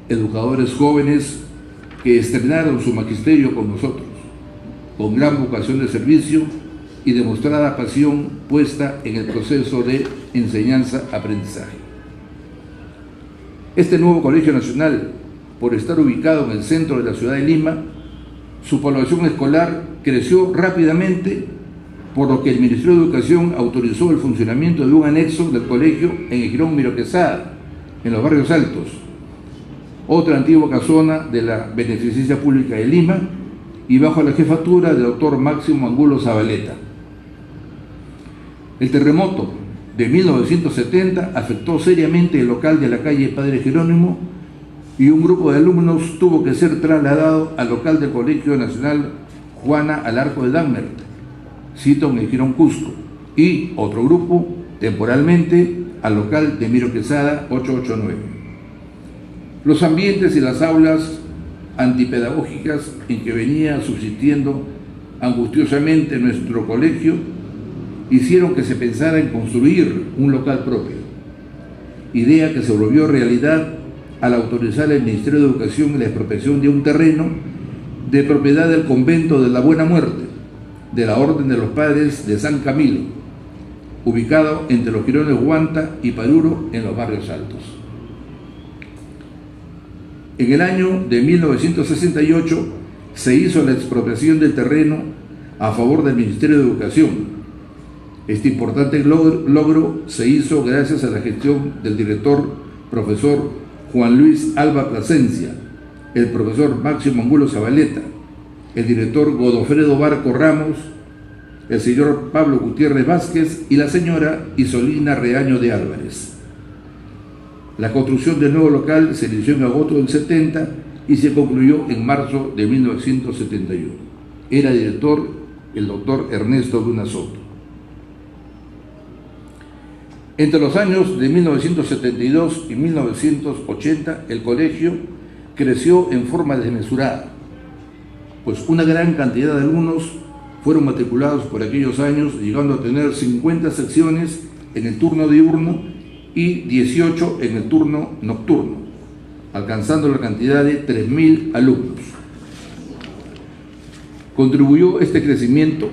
educadores jóvenes que estrenaron su magisterio con nosotros, con gran vocación de servicio y demostrada pasión puesta en el proceso de enseñanza-aprendizaje. Este nuevo Colegio Nacional, por estar ubicado en el centro de la ciudad de Lima, su población escolar creció rápidamente, por lo que el Ministerio de Educación autorizó el funcionamiento de un anexo del colegio en el Girón Miro Quesada, en los barrios altos. otra antigua casona de la Beneficencia Pública de Lima y bajo la jefatura del doctor Máximo Angulo Zabaleta. El terremoto de 1970 afectó seriamente el local de la calle Padre Jerónimo y un grupo de alumnos tuvo que ser trasladado al local del Colegio Nacional Juana Alarco de Dahmer, sito en el Jirón Cusco, y otro grupo temporalmente al local de Miro Quesada 889. Los ambientes y las aulas antipedagógicas en que venía subsistiendo angustiosamente nuestro colegio hicieron que se pensara en construir un local propio, idea que se volvió realidad al autorizar el Ministerio de Educación la expropiación de un terreno de propiedad del convento de la Buena Muerte, de la Orden de los Padres de San Camilo, ubicado entre los jirones Huanta y Paruro en los barrios altos. En el año de 1968 se hizo la expropiación del terreno a favor del Ministerio de Educación. Este importante logro se hizo gracias a la gestión del director profesor Juan Luis Alba Plasencia, el profesor Máximo Angulo Zabaleta, el director Godofredo Barco Ramos, el señor Pablo Gutiérrez Vázquez y la señora Isolina Reaño de Álvarez. La construcción del nuevo local se inició en agosto del 70 y se concluyó en marzo de 1971. Era director el doctor Ernesto Luna Soto. Entre los años de 1972 y 1980, el colegio creció en forma desmesurada, pues una gran cantidad de alumnos fueron matriculados por aquellos años, llegando a tener 50 secciones en el turno diurno y 18 en el turno nocturno, alcanzando la cantidad de 3.000 alumnos. Contribuyó este crecimiento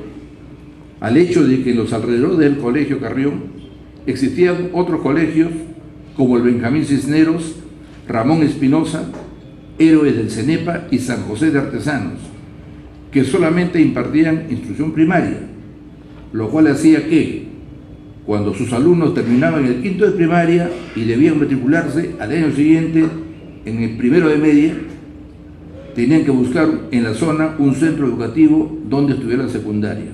al hecho de que en los alrededores del Colegio Carrión existían otros colegios como el Benjamín Cisneros, Ramón Espinosa, Héroes del CENEPA y San José de Artesanos, que solamente impartían instrucción primaria, lo cual hacía que, cuando sus alumnos terminaban el quinto de primaria y debían matricularse al año siguiente en el primero de media, tenían que buscar en la zona un centro educativo donde estudiar la secundaria.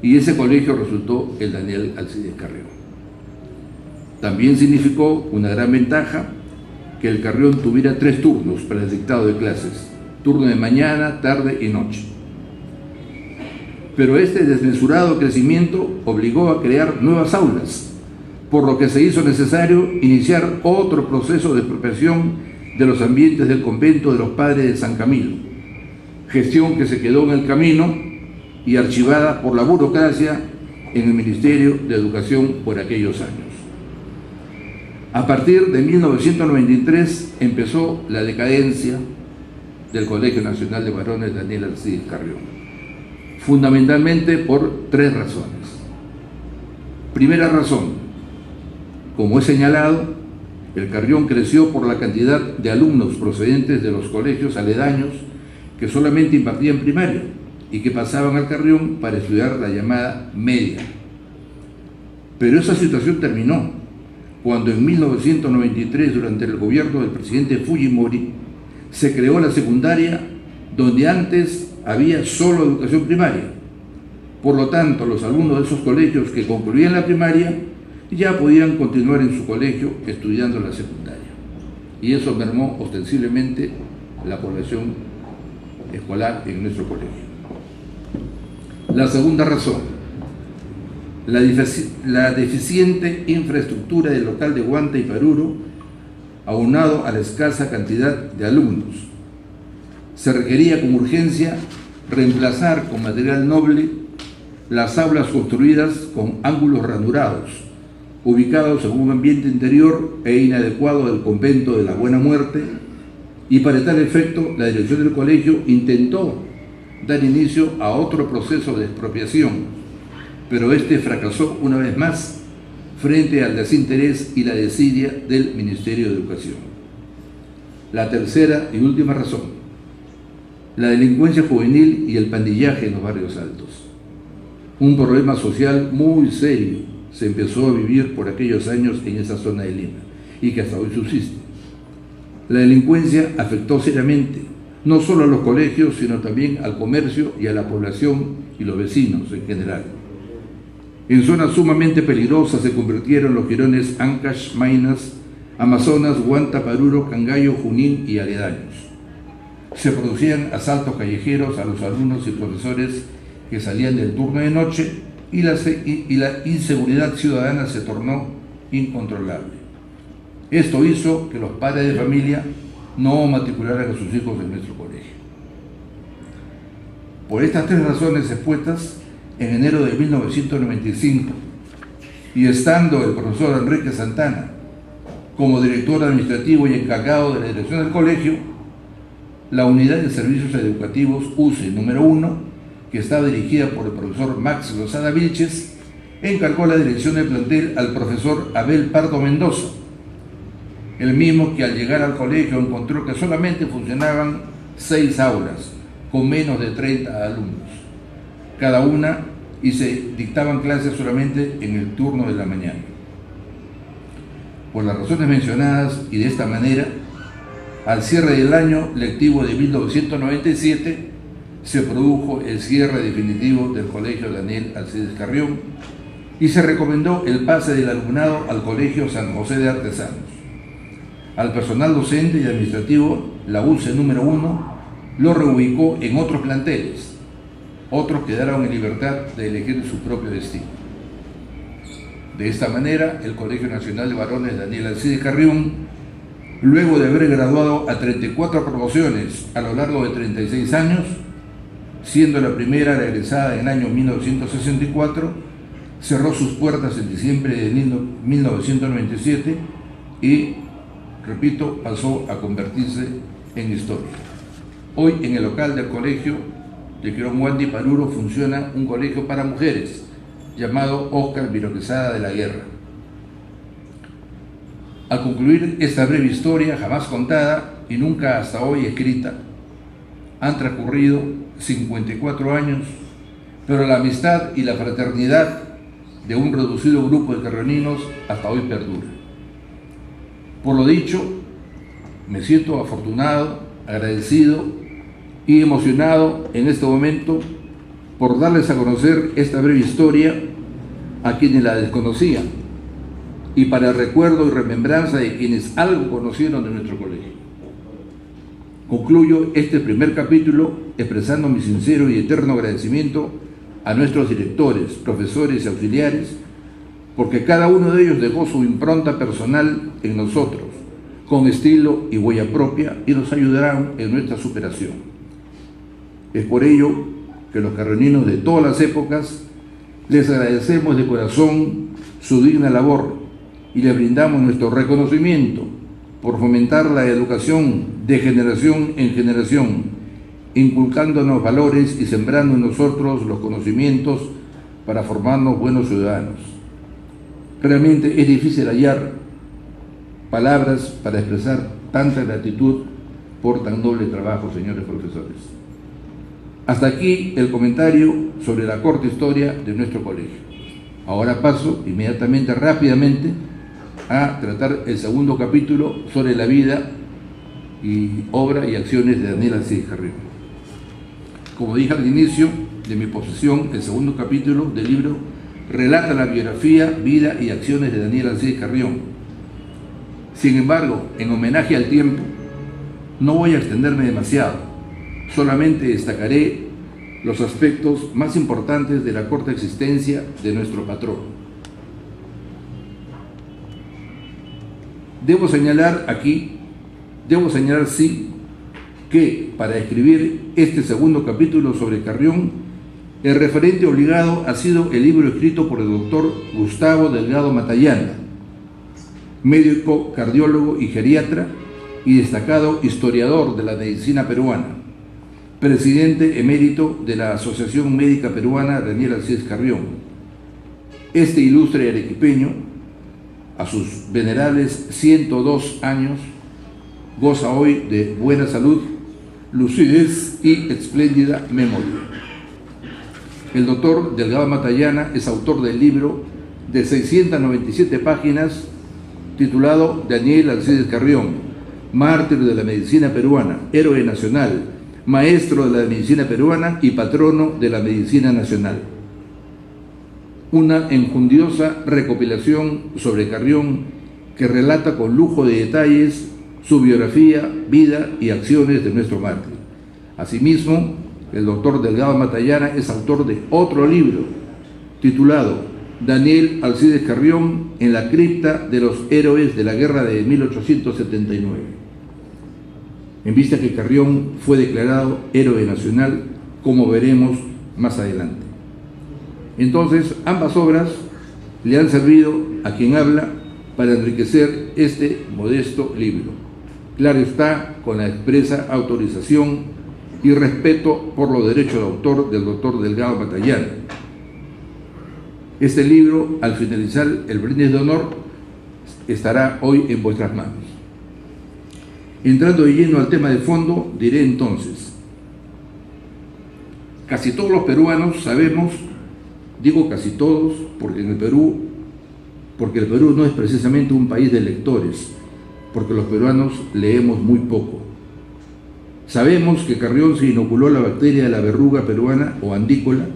Y ese colegio resultó el Daniel Alcides Carrión. También significó una gran ventaja que el Carrión tuviera 3 turnos para el dictado de clases, turno de mañana, tarde y noche. Pero este desmesurado crecimiento obligó a crear nuevas aulas, por lo que se hizo necesario iniciar otro proceso de expropiación de los ambientes del convento de los Padres de San Camilo, gestión que se quedó en el camino y archivada por la burocracia en el Ministerio de Educación por aquellos años. A partir de 1993 empezó la decadencia del Colegio Nacional de Varones Daniel Alcides Carrión, fundamentalmente por 3 razones. Primera razón, como he señalado, el Carrión creció por la cantidad de alumnos procedentes de los colegios aledaños que solamente impartían primaria y que pasaban al Carrión para estudiar la llamada media. Pero esa situación terminó cuando en 1993, durante el gobierno del presidente Fujimori, se creó la secundaria donde antes había solo educación primaria. Por lo tanto, los alumnos de esos colegios que concluían la primaria ya podían continuar en su colegio estudiando la secundaria. Y eso mermó ostensiblemente la población escolar en nuestro colegio. La segunda razón, la deficiente infraestructura del local de Huanta y Paruro, aunado a la escasa cantidad de alumnos. Se requería con urgencia reemplazar con material noble las aulas construidas con ángulos ranurados, ubicados en un ambiente interior e inadecuado del convento de la Buena Muerte, y para tal efecto la dirección del colegio intentó dar inicio a otro proceso de expropiación, pero este fracasó una vez más frente al desinterés y la desidia del Ministerio de Educación. La tercera y última razón, la delincuencia juvenil y el pandillaje en los barrios altos. Un problema social muy serio se empezó a vivir por aquellos años en esa zona de Lima y que hasta hoy subsiste. La delincuencia afectó seriamente no solo a los colegios, sino también al comercio y a la población y los vecinos en general. En zonas sumamente peligrosas se convirtieron los jirones Ancash, Maynas, Amazonas, Huanta, Paruro, Cangallo, Junín y aledaños. Se producían asaltos callejeros a los alumnos y profesores que salían del turno de noche y la inseguridad ciudadana se tornó incontrolable. Esto hizo que los padres de familia no matricularan a sus hijos en nuestro colegio. Por estas tres razones expuestas, en enero de 1995, y estando el profesor Enrique Santana como director administrativo y encargado de la dirección del colegio, la Unidad de Servicios Educativos UCE número 1, que estaba dirigida por el profesor Max Lozada Vilches, encargó la dirección del plantel al profesor Abel Pardo Mendoza, el mismo que al llegar al colegio encontró que solamente funcionaban 6 aulas, con menos de 30 alumnos, cada una, y se dictaban clases solamente en el turno de la mañana. Por las razones mencionadas y de esta manera, al cierre del año lectivo de 1997, se produjo el cierre definitivo del Colegio Daniel Alcides Carrión y se recomendó el pase del alumnado al Colegio San José de Artesanos. Al personal docente y administrativo, la UCE número 1 lo reubicó en otros planteles. Otros quedaron en libertad de elegir su propio destino. De esta manera, el Colegio Nacional de Varones Daniel Alcides Carrión, luego de haber graduado a 34 promociones a lo largo de 36 años, siendo la primera regresada en el año 1964, cerró sus puertas en diciembre de 1997 y, repito, pasó a convertirse en historia. Hoy en el local del colegio de Quirón Huanta y Paruro funciona un colegio para mujeres llamado Óscar Viro Quesada de la Guerra. Al concluir esta breve historia jamás contada y nunca hasta hoy escrita, han transcurrido 54 años, pero la amistad y la fraternidad de un reducido grupo de carrioninos hasta hoy perdura. Por lo dicho, me siento afortunado, agradecido y emocionado en este momento por darles a conocer esta breve historia a quienes la desconocían y para el recuerdo y remembranza de quienes algo conocieron de nuestro colegio. Concluyo este primer capítulo expresando mi sincero y eterno agradecimiento a nuestros directores, profesores y auxiliares, porque cada uno de ellos dejó su impronta personal en nosotros, con estilo y huella propia, y nos ayudarán en nuestra superación. Es por ello que los carrioninos de todas las épocas les agradecemos de corazón su digna labor y le brindamos nuestro reconocimiento por fomentar la educación de generación en generación, inculcándonos valores y sembrando en nosotros los conocimientos para formarnos buenos ciudadanos. Realmente es difícil hallar palabras para expresar tanta gratitud por tan noble trabajo, señores profesores. Hasta aquí el comentario sobre la corta historia de nuestro colegio. Ahora paso inmediatamente, rápidamente, a tratar el segundo capítulo sobre la vida y obra y acciones de Daniel Alcides Carrión. Como dije al inicio de mi exposición, el segundo capítulo del libro relata la biografía, vida y acciones de Daniel Alcides Carrión. Sin embargo, en homenaje al tiempo, no voy a extenderme demasiado, solamente destacaré los aspectos más importantes de la corta existencia de nuestro patrón. Debo señalar sí, que para escribir este segundo capítulo sobre Carrión, el referente obligado ha sido el libro escrito por el doctor Gustavo Delgado Matallana, médico, cardiólogo y geriatra y destacado historiador de la medicina peruana, presidente emérito de la Asociación Médica Peruana Daniel Alcides Carrión. Este ilustre arequipeño, a sus venerables 102 años, goza hoy de buena salud, lucidez y espléndida memoria. El doctor Delgado Matallana es autor del libro de 697 páginas titulado Daniel Alcides Carrión, mártir de la medicina peruana, héroe nacional, maestro de la medicina peruana y patrono de la medicina nacional. Una enjundiosa recopilación sobre Carrión que relata con lujo de detalles su biografía, vida y acciones de nuestro mártir. Asimismo, el doctor Delgado Matallana es autor de otro libro titulado Daniel Alcides Carrión en la cripta de los héroes de la guerra de 1879. En vista que Carrión fue declarado héroe nacional, como veremos más adelante. Entonces, ambas obras le han servido a quien habla para enriquecer este modesto libro. Claro está, con la expresa autorización y respeto por los derechos de autor del doctor Delgado Matallana. Este libro, al finalizar el brindis de honor, estará hoy en vuestras manos. Entrando de lleno al tema de fondo, diré entonces, casi todos los peruanos sabemos, digo casi todos, porque el Perú no es precisamente un país de lectores, porque los peruanos leemos muy poco. Sabemos que Carrión se inoculó la bacteria de la verruga peruana o andícola,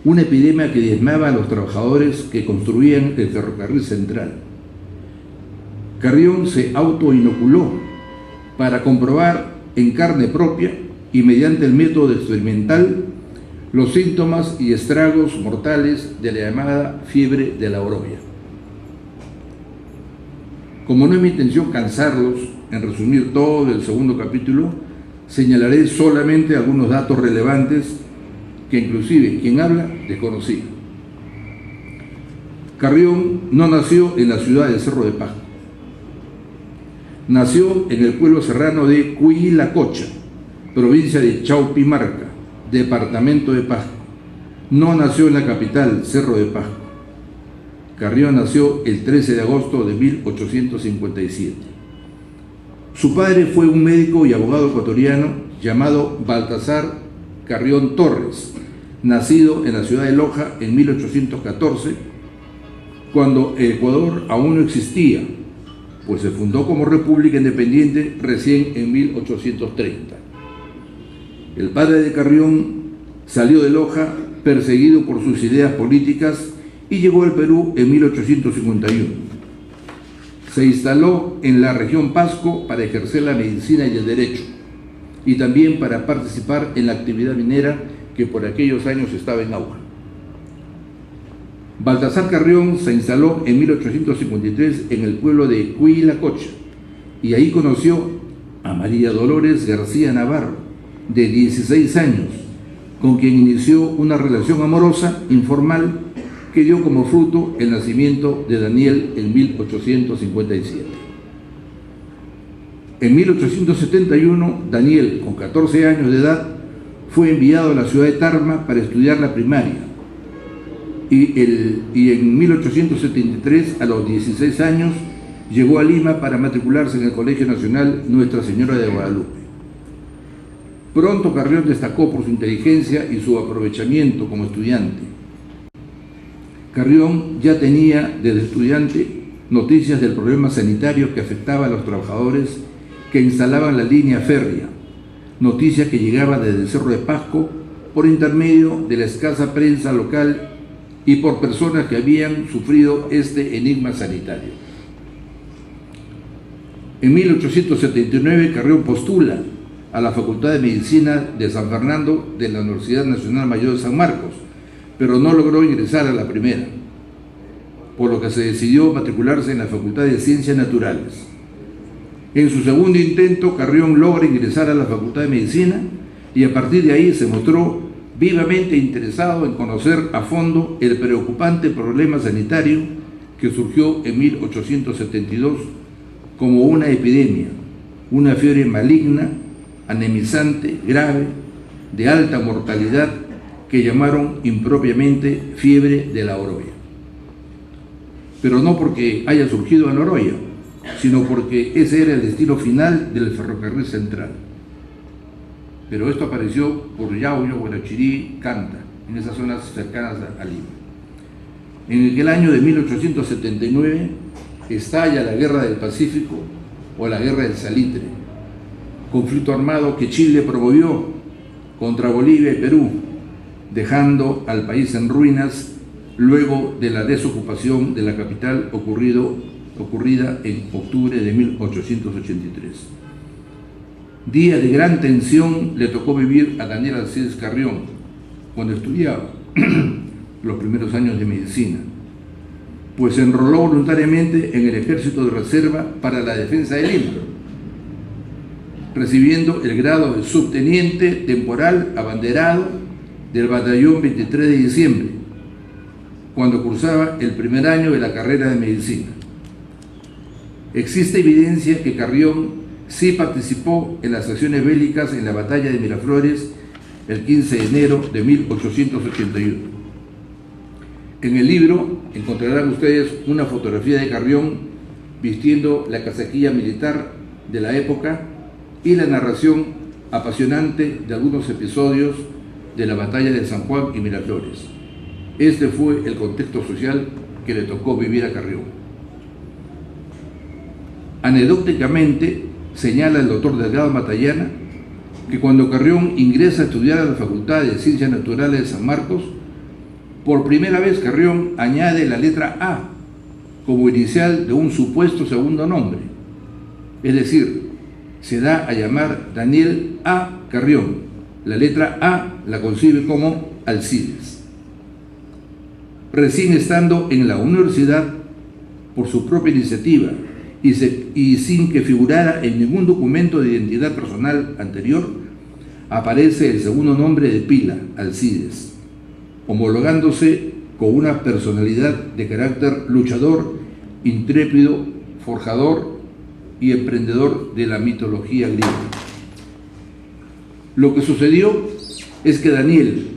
una epidemia que diezmaba a los trabajadores que construían el ferrocarril central. Carrión se autoinoculó para comprobar en carne propia y mediante el método experimental los síntomas y estragos mortales de la llamada fiebre de la oroya. Como no es mi intención cansarlos en resumir todo el segundo capítulo, señalaré solamente algunos datos relevantes que inclusive quien habla desconocía. Carrión no nació en la ciudad de Cerro de Pasco. Nació en el pueblo serrano de Huilacocha, provincia de Chaupimarca, departamento de Pasco. No nació en la capital, Cerro de Pasco. Carrión nació el 13 de agosto de 1857. Su padre fue un médico y abogado ecuatoriano llamado Baltasar Carrión Torres, nacido en la ciudad de Loja en 1814, cuando el Ecuador aún no existía, pues se fundó como república independiente recién en 1830. El padre de Carrión salió de Loja perseguido por sus ideas políticas y llegó al Perú en 1851. Se instaló en la región Pasco para ejercer la medicina y el derecho, y también para participar en la actividad minera que por aquellos años estaba en auge. Baltasar Carrión se instaló en 1853 en el pueblo de Huilacocha y ahí conoció a María Dolores García Navarro, de 16 años, con quien inició una relación amorosa informal que dio como fruto el nacimiento de Daniel en 1857. En 1871, Daniel, con 14 años de edad, fue enviado a la ciudad de Tarma para estudiar la primaria. Y en 1873, a los 16 años, llegó a Lima para matricularse en el Colegio Nacional Nuestra Señora de Guadalupe. Pronto Carrión destacó por su inteligencia y su aprovechamiento como estudiante. Carrión ya tenía desde estudiante noticias del problema sanitario que afectaba a los trabajadores que instalaban la línea férrea, noticia que llegaba desde el Cerro de Pasco por intermedio de la escasa prensa local y por personas que habían sufrido este enigma sanitario. En 1879 Carrión postula a la Facultad de Medicina de San Fernando de la Universidad Nacional Mayor de San Marcos, pero no logró ingresar a la primera, por lo que se decidió matricularse en la Facultad de Ciencias Naturales. En su segundo intento, Carrión logra ingresar a la Facultad de Medicina y a partir de ahí se mostró vivamente interesado en conocer a fondo el preocupante problema sanitario que surgió en 1872 como una epidemia, una fiebre maligna, anemizante, grave, de alta mortalidad, que llamaron impropiamente fiebre de la oroya. Pero no porque haya surgido en Oroya, sino porque ese era el destino final del ferrocarril central. Pero esto apareció por Yauyos, Huarachirí, Canta, en esas zonas cercanas a Lima. En el año de 1879 estalla la Guerra del Pacífico o la Guerra del Salitre, conflicto armado que Chile promovió contra Bolivia y Perú, dejando al país en ruinas luego de la desocupación de la capital ocurrida en octubre de 1883. Día de gran tensión le tocó vivir a Daniel Alcides Carrión cuando estudiaba los primeros años de medicina, pues se enroló voluntariamente en el Ejército de Reserva para la defensa de Lima, recibiendo el grado de subteniente temporal abanderado del batallón 23 de diciembre, cuando cursaba el primer año de la carrera de medicina. Existe evidencia que Carrión sí participó en las acciones bélicas en la batalla de Miraflores el 15 de enero de 1881. En el libro encontrarán ustedes una fotografía de Carrión vistiendo la casaquilla militar de la época y la narración apasionante de algunos episodios de la batalla de San Juan y Miraflores. Este fue el contexto social que le tocó vivir a Carrión. Anecdóticamente, señala el doctor Delgado Matallana que cuando Carrión ingresa a estudiar a la Facultad de Ciencias Naturales de San Marcos, por primera vez Carrión añade la letra A como inicial de un supuesto segundo nombre. Es decir, se da a llamar Daniel A. Carrión. La letra A la concibe como Alcides. Recién estando en la universidad, por su propia iniciativa y sin que figurara en ningún documento de identidad personal anterior, aparece el segundo nombre de pila, Alcides, homologándose con una personalidad de carácter luchador, intrépido, forjador y emprendedor de la mitología griega. Lo que sucedió es que Daniel,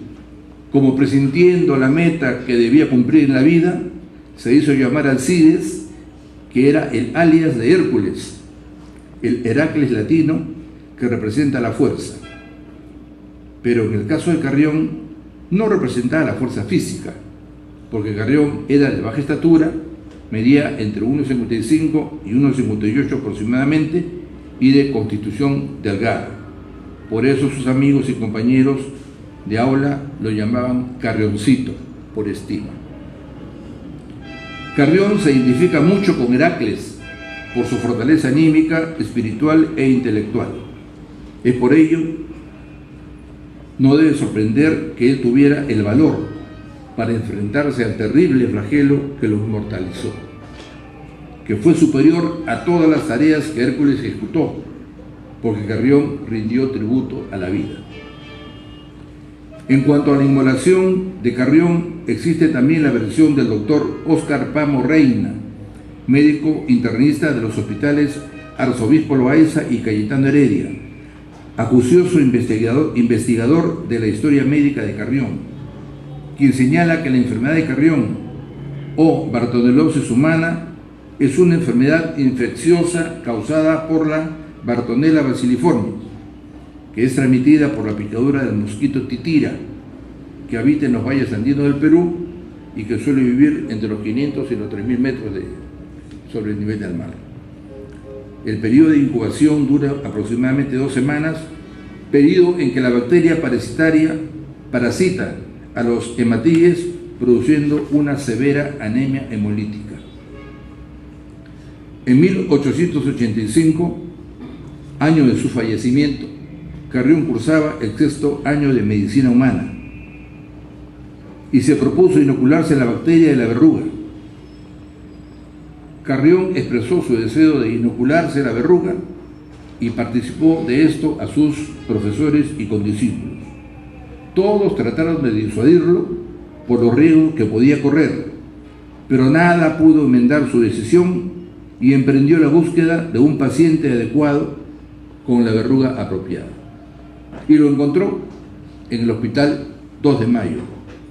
como presintiendo la meta que debía cumplir en la vida, se hizo llamar Alcides, que era el alias de Hércules, el Heracles latino que representa la fuerza. Pero en el caso de Carrión no representaba la fuerza física, porque Carrión era de baja estatura, medía entre 1,55 y 1,58 aproximadamente y de constitución delgada. Por eso sus amigos y compañeros de aula lo llamaban Carrioncito, por estima. Carrión se identifica mucho con Heracles por su fortaleza anímica, espiritual e intelectual. Es por ello, no debe sorprender que él tuviera el valor para enfrentarse al terrible flagelo que lo inmortalizó, que fue superior a todas las tareas que Hércules ejecutó, porque Carrión rindió tributo a la vida. En cuanto a la inmolación de Carrión, existe también la versión del doctor Óscar Pamo Reina, médico internista de los hospitales Arzobispo Loaiza y Cayetano Heredia, acucioso investigador de la historia médica de Carrión, quien señala que la enfermedad de Carrión o bartonelosis humana es una enfermedad infecciosa causada por la Bartonella bacilliforme, que es transmitida por la picadura del mosquito titira, que habita en los valles andinos del Perú y que suele vivir entre los 500 y los 3.000 metros sobre el nivel del mar. El periodo de incubación dura aproximadamente 2 semanas, periodo en que la bacteria parasita a los hematíes, produciendo una severa anemia hemolítica. En 1885, año de su fallecimiento, Carrión cursaba el 6º año de medicina humana y se propuso inocularse la bacteria de la verruga. Carrión expresó su deseo de inocularse la verruga y participó de esto a sus profesores y condiscípulos. Todos trataron de disuadirlo por los riesgos que podía correr, pero nada pudo enmendar su decisión y emprendió la búsqueda de un paciente adecuado con la verruga apropiada. Y lo encontró en el hospital 2 de Mayo.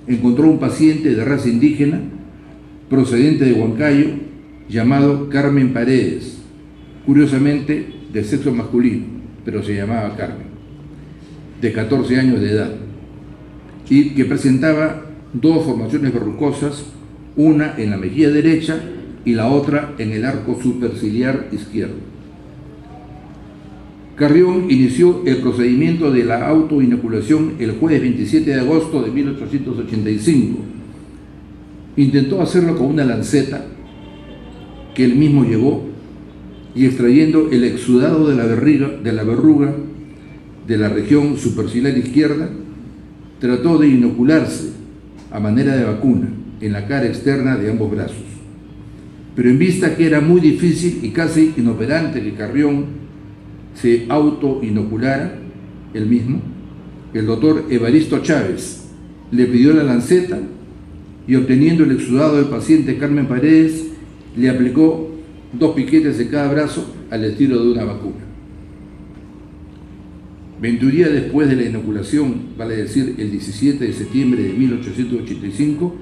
Encontró un paciente de raza indígena procedente de Huancayo llamado Carmen Paredes, curiosamente de sexo masculino, pero se llamaba Carmen, de 14 años de edad, y que presentaba 2 formaciones verrucosas, una en la mejilla derecha y la otra en el arco superciliar izquierdo. Carrión inició el procedimiento de la autoinoculación el jueves 27 de agosto de 1885. Intentó hacerlo con una lanceta que él mismo llevó y extrayendo el exudado de la verruga de la región superciliar izquierda, trató de inocularse a manera de vacuna en la cara externa de ambos brazos. Pero en vista que era muy difícil y casi inoperante que Carrión se autoinoculara él mismo, el doctor Evaristo Chávez le pidió la lanceta y, obteniendo el exudado del paciente Carmen Paredes, le aplicó 2 piquetes en cada brazo al estilo de una vacuna. 21 días después de la inoculación, vale decir el 17 de septiembre de 1885,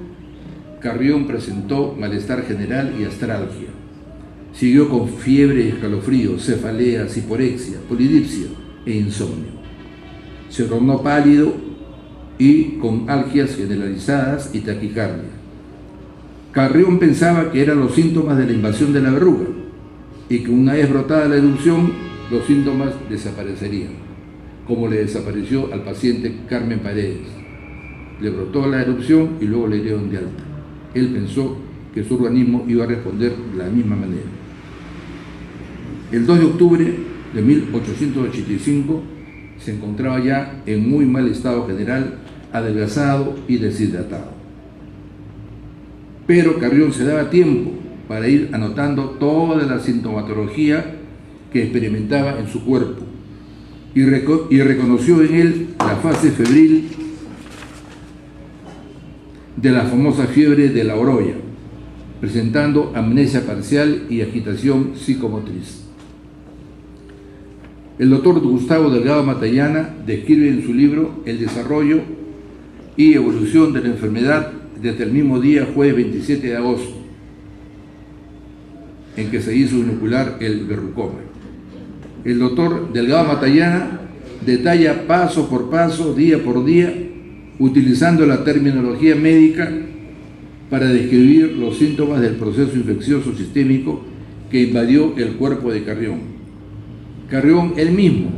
Carrión presentó malestar general y astralgia. Siguió con fiebre y escalofrío, cefalea, hiporexia, polidipsia e insomnio. Se tornó pálido y con algias generalizadas y taquicardia. Carrión pensaba que eran los síntomas de la invasión de la verruga y que una vez brotada la erupción, los síntomas desaparecerían, como le desapareció al paciente Carmen Paredes. Le brotó la erupción y luego le dieron de alta. Él pensó que su organismo iba a responder de la misma manera. El 2 de octubre de 1885 se encontraba ya en muy mal estado general, adelgazado y deshidratado. Pero Carrión se daba tiempo para ir anotando toda la sintomatología que experimentaba en su cuerpo y reconoció en él la fase febril de la famosa fiebre de la oroya, presentando amnesia parcial y agitación psicomotriz. El doctor Gustavo Delgado Matallana describe en su libro el desarrollo y evolución de la enfermedad desde el mismo día, jueves 27 de agosto, en que se hizo inocular el verrucoma. El doctor Delgado Matallana detalla paso por paso, día por día, utilizando la terminología médica para describir los síntomas del proceso infeccioso sistémico que invadió el cuerpo de Carrión. Carrión él mismo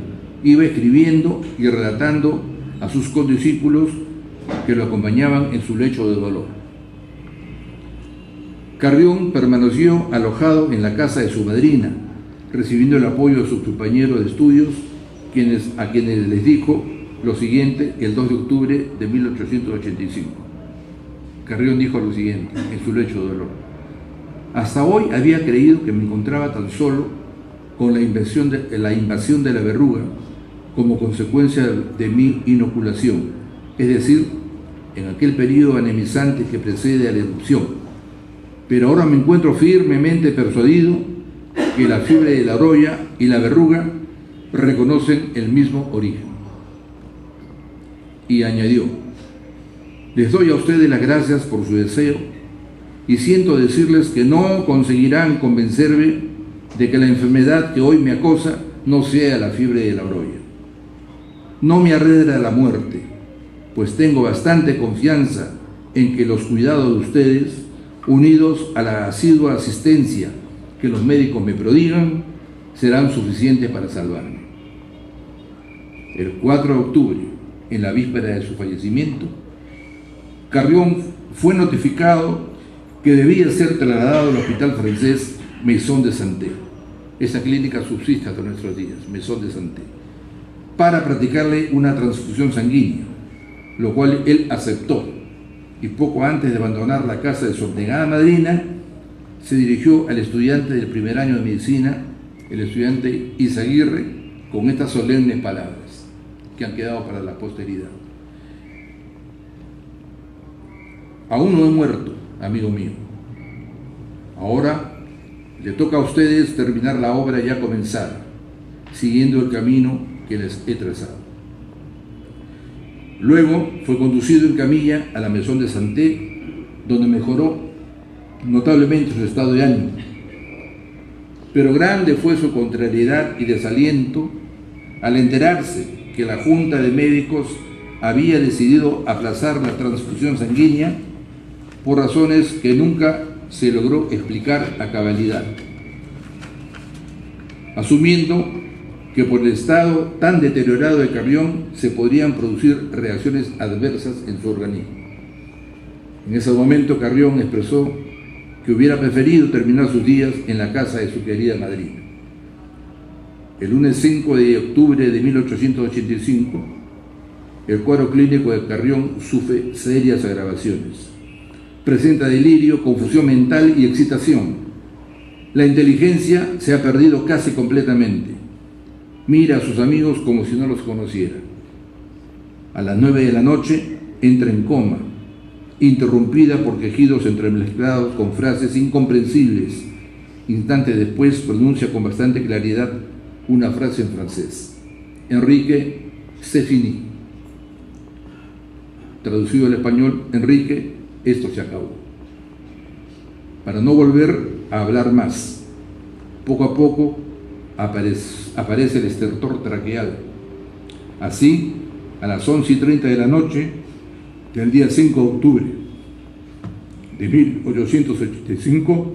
iba escribiendo y relatando a sus condiscípulos que lo acompañaban en su lecho de dolor. Carrión permaneció alojado en la casa de su madrina, recibiendo el apoyo de sus compañeros de estudios, a quienes les dijo lo siguiente el 2 de octubre de 1885. Carrión dijo lo siguiente en su lecho de dolor: hasta hoy había creído que me encontraba tan solo con la invasión de la verruga como consecuencia de mi inoculación, es decir, en aquel periodo anemizante que precede a la erupción. Pero ahora me encuentro firmemente persuadido que la fiebre de la oroya y la verruga reconocen el mismo origen. Y añadió: les doy a ustedes las gracias por su deseo y siento decirles que no conseguirán convencerme de que la enfermedad que hoy me acosa no sea la fiebre de la oroya. No me arredra la muerte, pues tengo bastante confianza en que los cuidados de ustedes, unidos a la asidua asistencia que los médicos me prodigan, serán suficientes para salvarme. El 4 de octubre, en la víspera de su fallecimiento, Carrión fue notificado que debía ser trasladado al hospital francés Maison de Santé. Esa clínica subsiste hasta nuestros días, Maison de Santé, para practicarle una transfusión sanguínea, lo cual él aceptó, y poco antes de abandonar la casa de su abnegada madrina, se dirigió al estudiante del primer año de medicina, el estudiante Izaguirre, con estas solemnes palabras que han quedado para la posteridad: aún no he muerto, amigo mío. Ahora le toca a ustedes terminar la obra ya comenzada, siguiendo el camino que les he trazado. Luego fue conducido en camilla a la Maison de Santé, donde mejoró notablemente su estado de ánimo. Pero grande fue su contrariedad y desaliento al enterarse que la Junta de Médicos había decidido aplazar la transfusión sanguínea por razones que nunca se logró explicar a cabalidad, asumiendo que por el estado tan deteriorado de Carrión se podrían producir reacciones adversas en su organismo. En ese momento Carrión expresó que hubiera preferido terminar sus días en la casa de su querida madrina. El lunes 5 de octubre de 1885, el cuadro clínico de Carrión sufre serias agravaciones. Presenta delirio, confusión mental y excitación. La inteligencia se ha perdido casi completamente. Mira a sus amigos como si no los conociera. A las 9 de la noche entra en coma, interrumpida por quejidos entremezclados con frases incomprensibles. Instantes después pronuncia con bastante claridad una frase en francés: Enrique, c'est fini. Traducido al español: Enrique, esto se acabó. Para no volver a hablar más, poco a poco aparece el estertor traqueal. Así, a las 11:30 de la noche del día 5 de octubre de 1885,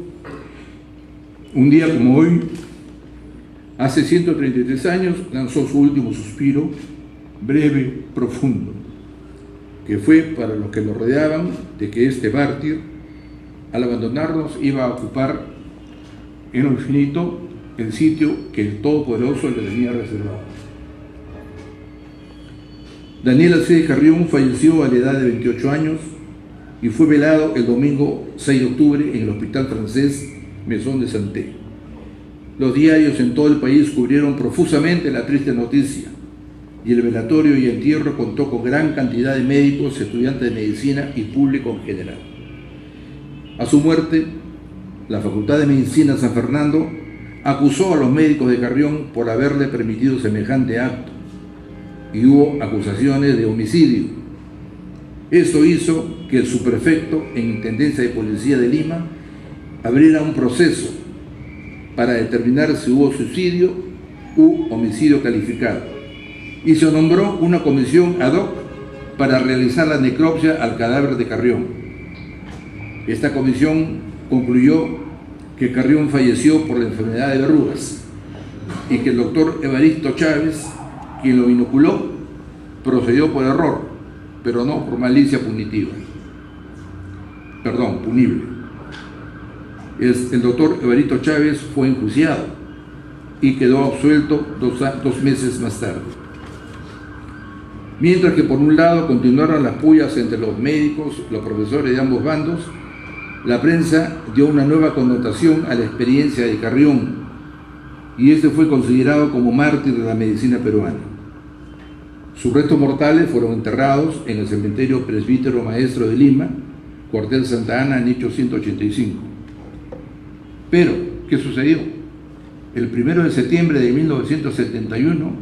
un día como hoy, hace 133 años, lanzó su último suspiro, breve, profundo, que fue para los que lo rodeaban de que este mártir, al abandonarnos, iba a ocupar en lo infinito el sitio que el Todopoderoso le tenía reservado. Daniel Alcide Carrión falleció a la edad de 28 años y fue velado el domingo 6 de octubre en el Hospital Francés Maison de Santé. Los diarios en todo el país cubrieron profusamente la triste noticia y el velatorio y entierro contó con gran cantidad de médicos, estudiantes de medicina y público en general. A su muerte, la Facultad de Medicina San Fernando acusó a los médicos de Carrión por haberle permitido semejante acto y hubo acusaciones de homicidio. Esto hizo que el subprefecto en Intendencia de Policía de Lima abriera un proceso para determinar si hubo suicidio u homicidio calificado y se nombró una comisión ad hoc para realizar la necropsia al cadáver de Carrión. Esta comisión concluyó que Carrión falleció por la enfermedad de verrugas y que el doctor Evaristo Chávez, quien lo inoculó, procedió por error, pero no por malicia punible. El doctor Evaristo Chávez fue enjuiciado y quedó absuelto dos meses más tarde. Mientras que por un lado continuaron las pullas entre los médicos, los profesores de ambos bandos, la prensa dio una nueva connotación a la experiencia de Carrión y este fue considerado como mártir de la medicina peruana. Sus restos mortales fueron enterrados en el cementerio Presbítero Maestro de Lima, Cuartel Santa Ana, nicho 185. Pero, ¿qué sucedió? El 1 de septiembre de 1971,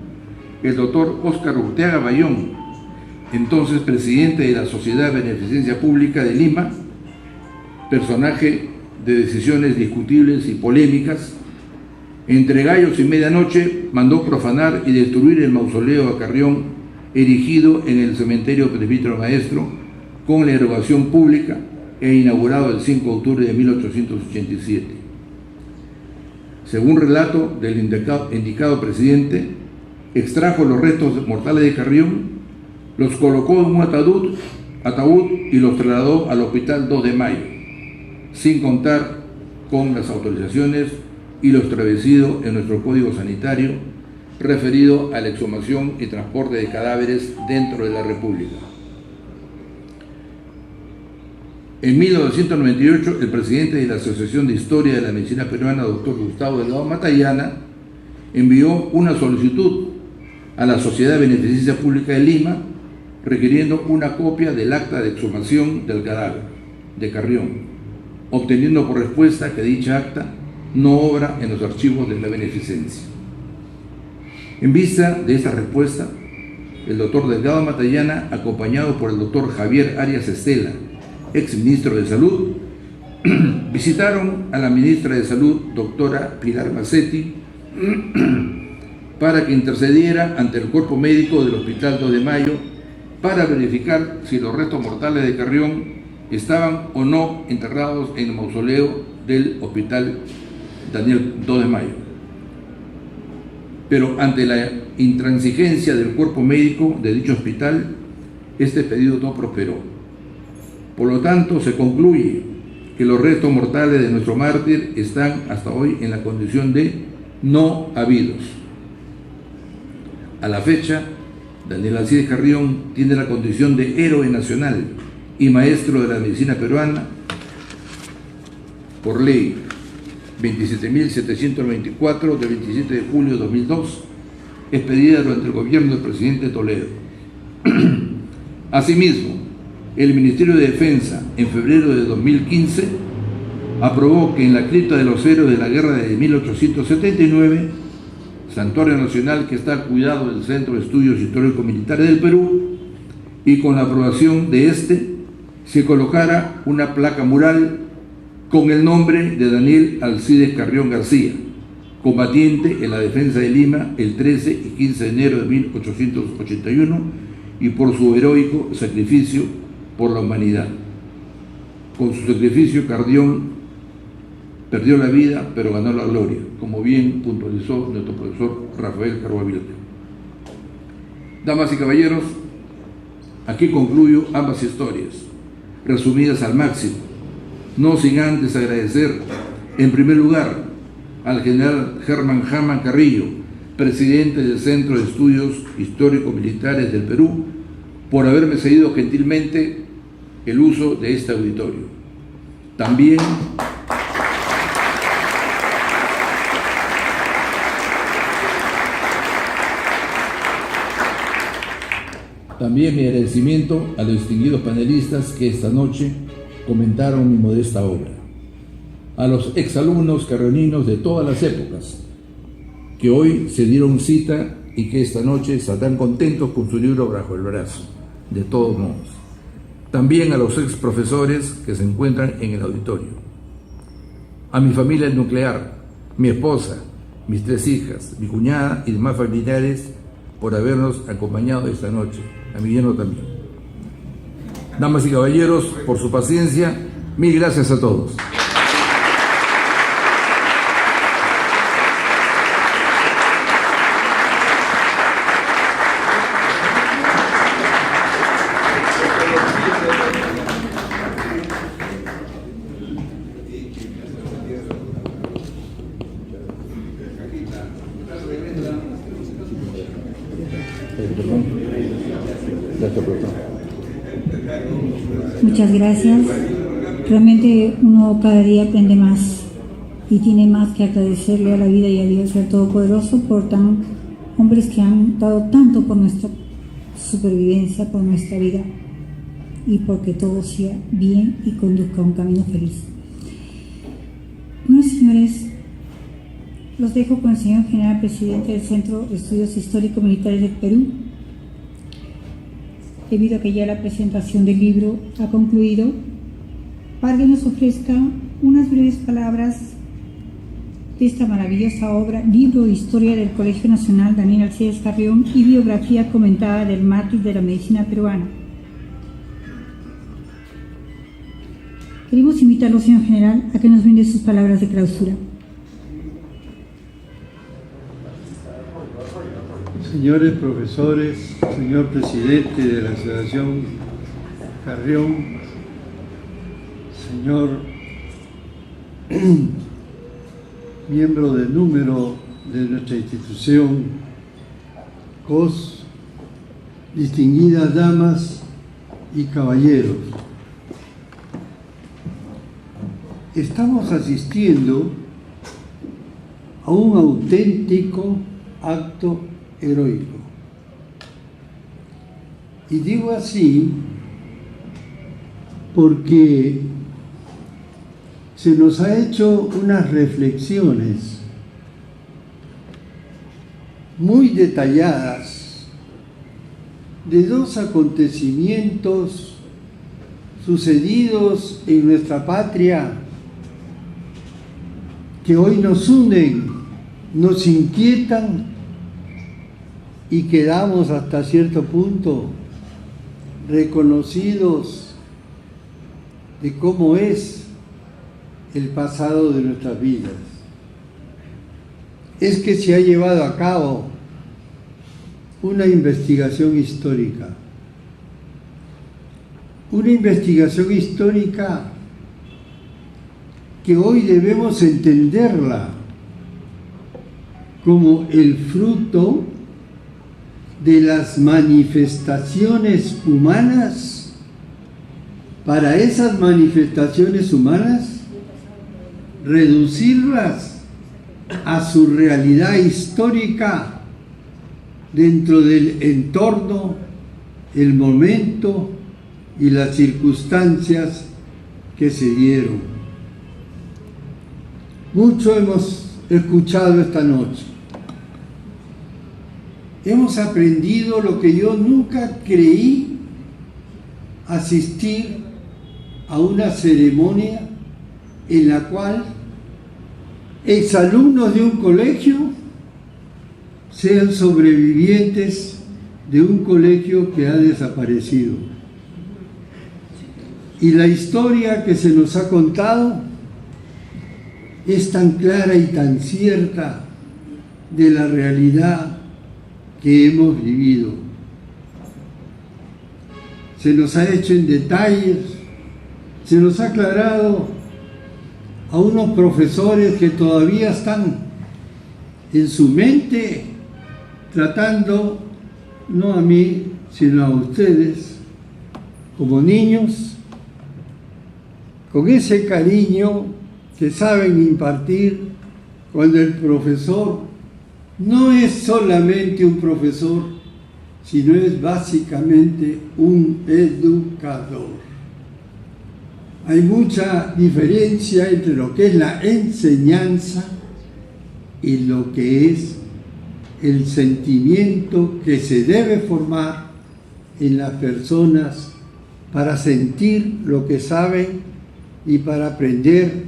el doctor Óscar Urteaga Bayón, entonces presidente de la Sociedad de Beneficencia Pública de Lima, personaje de decisiones discutibles y polémicas, entre gallos y medianoche mandó profanar y destruir el mausoleo a Carrión erigido en el cementerio Presbítero Maestro con la erogación pública e inaugurado el 5 de octubre de 1887. Según relato del indicado presidente, extrajo los restos mortales de Carrión, los colocó en un ataúd y los trasladó al Hospital 2 de Mayo, sin contar con las autorizaciones y lo establecido en nuestro Código Sanitario referido a la exhumación y transporte de cadáveres dentro de la República. En 1998, el presidente de la Asociación de Historia de la Medicina Peruana, doctor Gustavo Delgado Matallana, envió una solicitud a la Sociedad de Beneficencia Pública de Lima requiriendo una copia del acta de exhumación del cadáver de Carrión, obteniendo por respuesta que dicha acta no obra en los archivos de la beneficencia. En vista de esta respuesta, el doctor Delgado Matallana, acompañado por el doctor Javier Arias Estela, ex ministro de Salud, visitaron a la ministra de Salud, doctora Pilar Macetti, para que intercediera ante el cuerpo médico del Hospital 2 de Mayo para verificar si los restos mortales de Carrión estaban o no enterrados en el mausoleo del Hospital Daniel 2 de Mayo. pero ante la intransigencia del cuerpo médico de dicho hospital, este pedido no prosperó. Por lo tanto, se concluye que los restos mortales de nuestro mártir están hasta hoy en la condición de no habidos. A la fecha, Daniel Alcides Carrión tiene la condición de héroe nacional y maestro de la medicina peruana por ley 27.794 del 27 de julio de 2002, expedida durante el gobierno del presidente Toledo. Asimismo, el Ministerio de Defensa, en febrero de 2015, aprobó que en la cripta de los héroes de la guerra de 1879, santuario nacional que está al cuidado del Centro de Estudios Históricos Militares del Perú, y con la aprobación de este, se colocara una placa mural con el nombre de Daniel Alcides Carrión García, combatiente en la defensa de Lima el 13 y 15 de enero de 1881 y por su heroico sacrificio por la humanidad. Con su sacrificio, Carrión perdió la vida, pero ganó la gloria, como bien puntualizó nuestro profesor Rafael Carboavilca. Damas y caballeros, aquí concluyo ambas historias, resumidas al máximo, no sin antes agradecer, en primer lugar, al general Germán Hamann Carrillo, presidente del Centro de Estudios Históricos Militares del Perú, por haberme cedido gentilmente el uso de este auditorio. También mi agradecimiento a los distinguidos panelistas que esta noche comentaron mi modesta obra, a los exalumnos carrioninos de todas las épocas que hoy se dieron cita y que esta noche saldrán contentos con su libro bajo el brazo, de todos modos. También a los ex profesores que se encuentran en el auditorio, a mi familia nuclear, mi esposa, mis 3 hijas, mi cuñada y demás familiares por habernos acompañado esta noche, a mi yerno también. Damas y caballeros, por su paciencia, mil gracias a todos. Muchas gracias. Realmente uno cada día aprende más y tiene más que agradecerle a la vida y a Dios al Todopoderoso por hombres que han dado tanto por nuestra supervivencia, por nuestra vida y porque todo sea bien y conduzca a un camino feliz. Bueno, señores, los dejo con el señor general presidente del Centro de Estudios Históricos Militares del Perú. Debido a que ya la presentación del libro ha concluido, para que nos ofrezca unas breves palabras de esta maravillosa obra, libro de historia del Colegio Nacional Daniel Alcides Carrión y biografía comentada del mártir de la medicina peruana. Queremos invitarlo, señor general, a que nos brinde sus palabras de clausura. Señores profesores, señor presidente de la Asociación Carrión, señor miembro de número de nuestra institución, COS, distinguidas damas y caballeros, estamos asistiendo a un auténtico acto heroico. Y digo así porque se nos ha hecho unas reflexiones muy detalladas de 2 acontecimientos sucedidos en nuestra patria que hoy nos unen, nos inquietan y quedamos hasta cierto punto reconocidos de cómo es el pasado de nuestras vidas. es que se ha llevado a cabo una investigación histórica. Una investigación histórica que hoy debemos entenderla como el fruto de las manifestaciones humanas. Para esas manifestaciones humanas, reducirlas a su realidad histórica dentro del entorno, el momento y las circunstancias que se dieron. Mucho hemos escuchado esta noche. Hemos aprendido lo que yo nunca creí: asistir a una ceremonia en la cual exalumnos de un colegio sean sobrevivientes de un colegio que ha desaparecido. Y la historia que se nos ha contado es tan clara y tan cierta de la realidad que hemos vivido. Se nos ha hecho en detalles, se nos ha aclarado a unos profesores que todavía están en su mente tratando, no a mí, sino a ustedes, como niños, con ese cariño que saben impartir cuando el profesor no es solamente un profesor, sino es básicamente un educador. Hay mucha diferencia entre lo que es la enseñanza y lo que es el sentimiento que se debe formar en las personas para sentir lo que saben y para aprender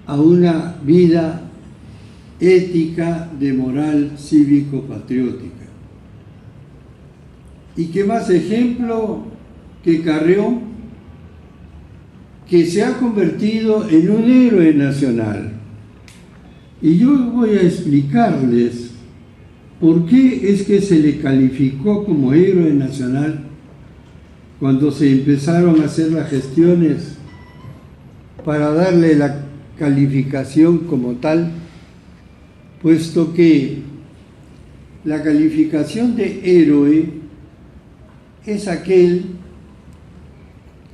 a una vida ética, de moral cívico-patriótica. ¿Y qué más ejemplo que Carrión, que se ha convertido en un héroe nacional? Y yo voy a explicarles por qué es que se le calificó como héroe nacional cuando se empezaron a hacer las gestiones para darle la calificación como tal, puesto que la calificación de héroe es aquel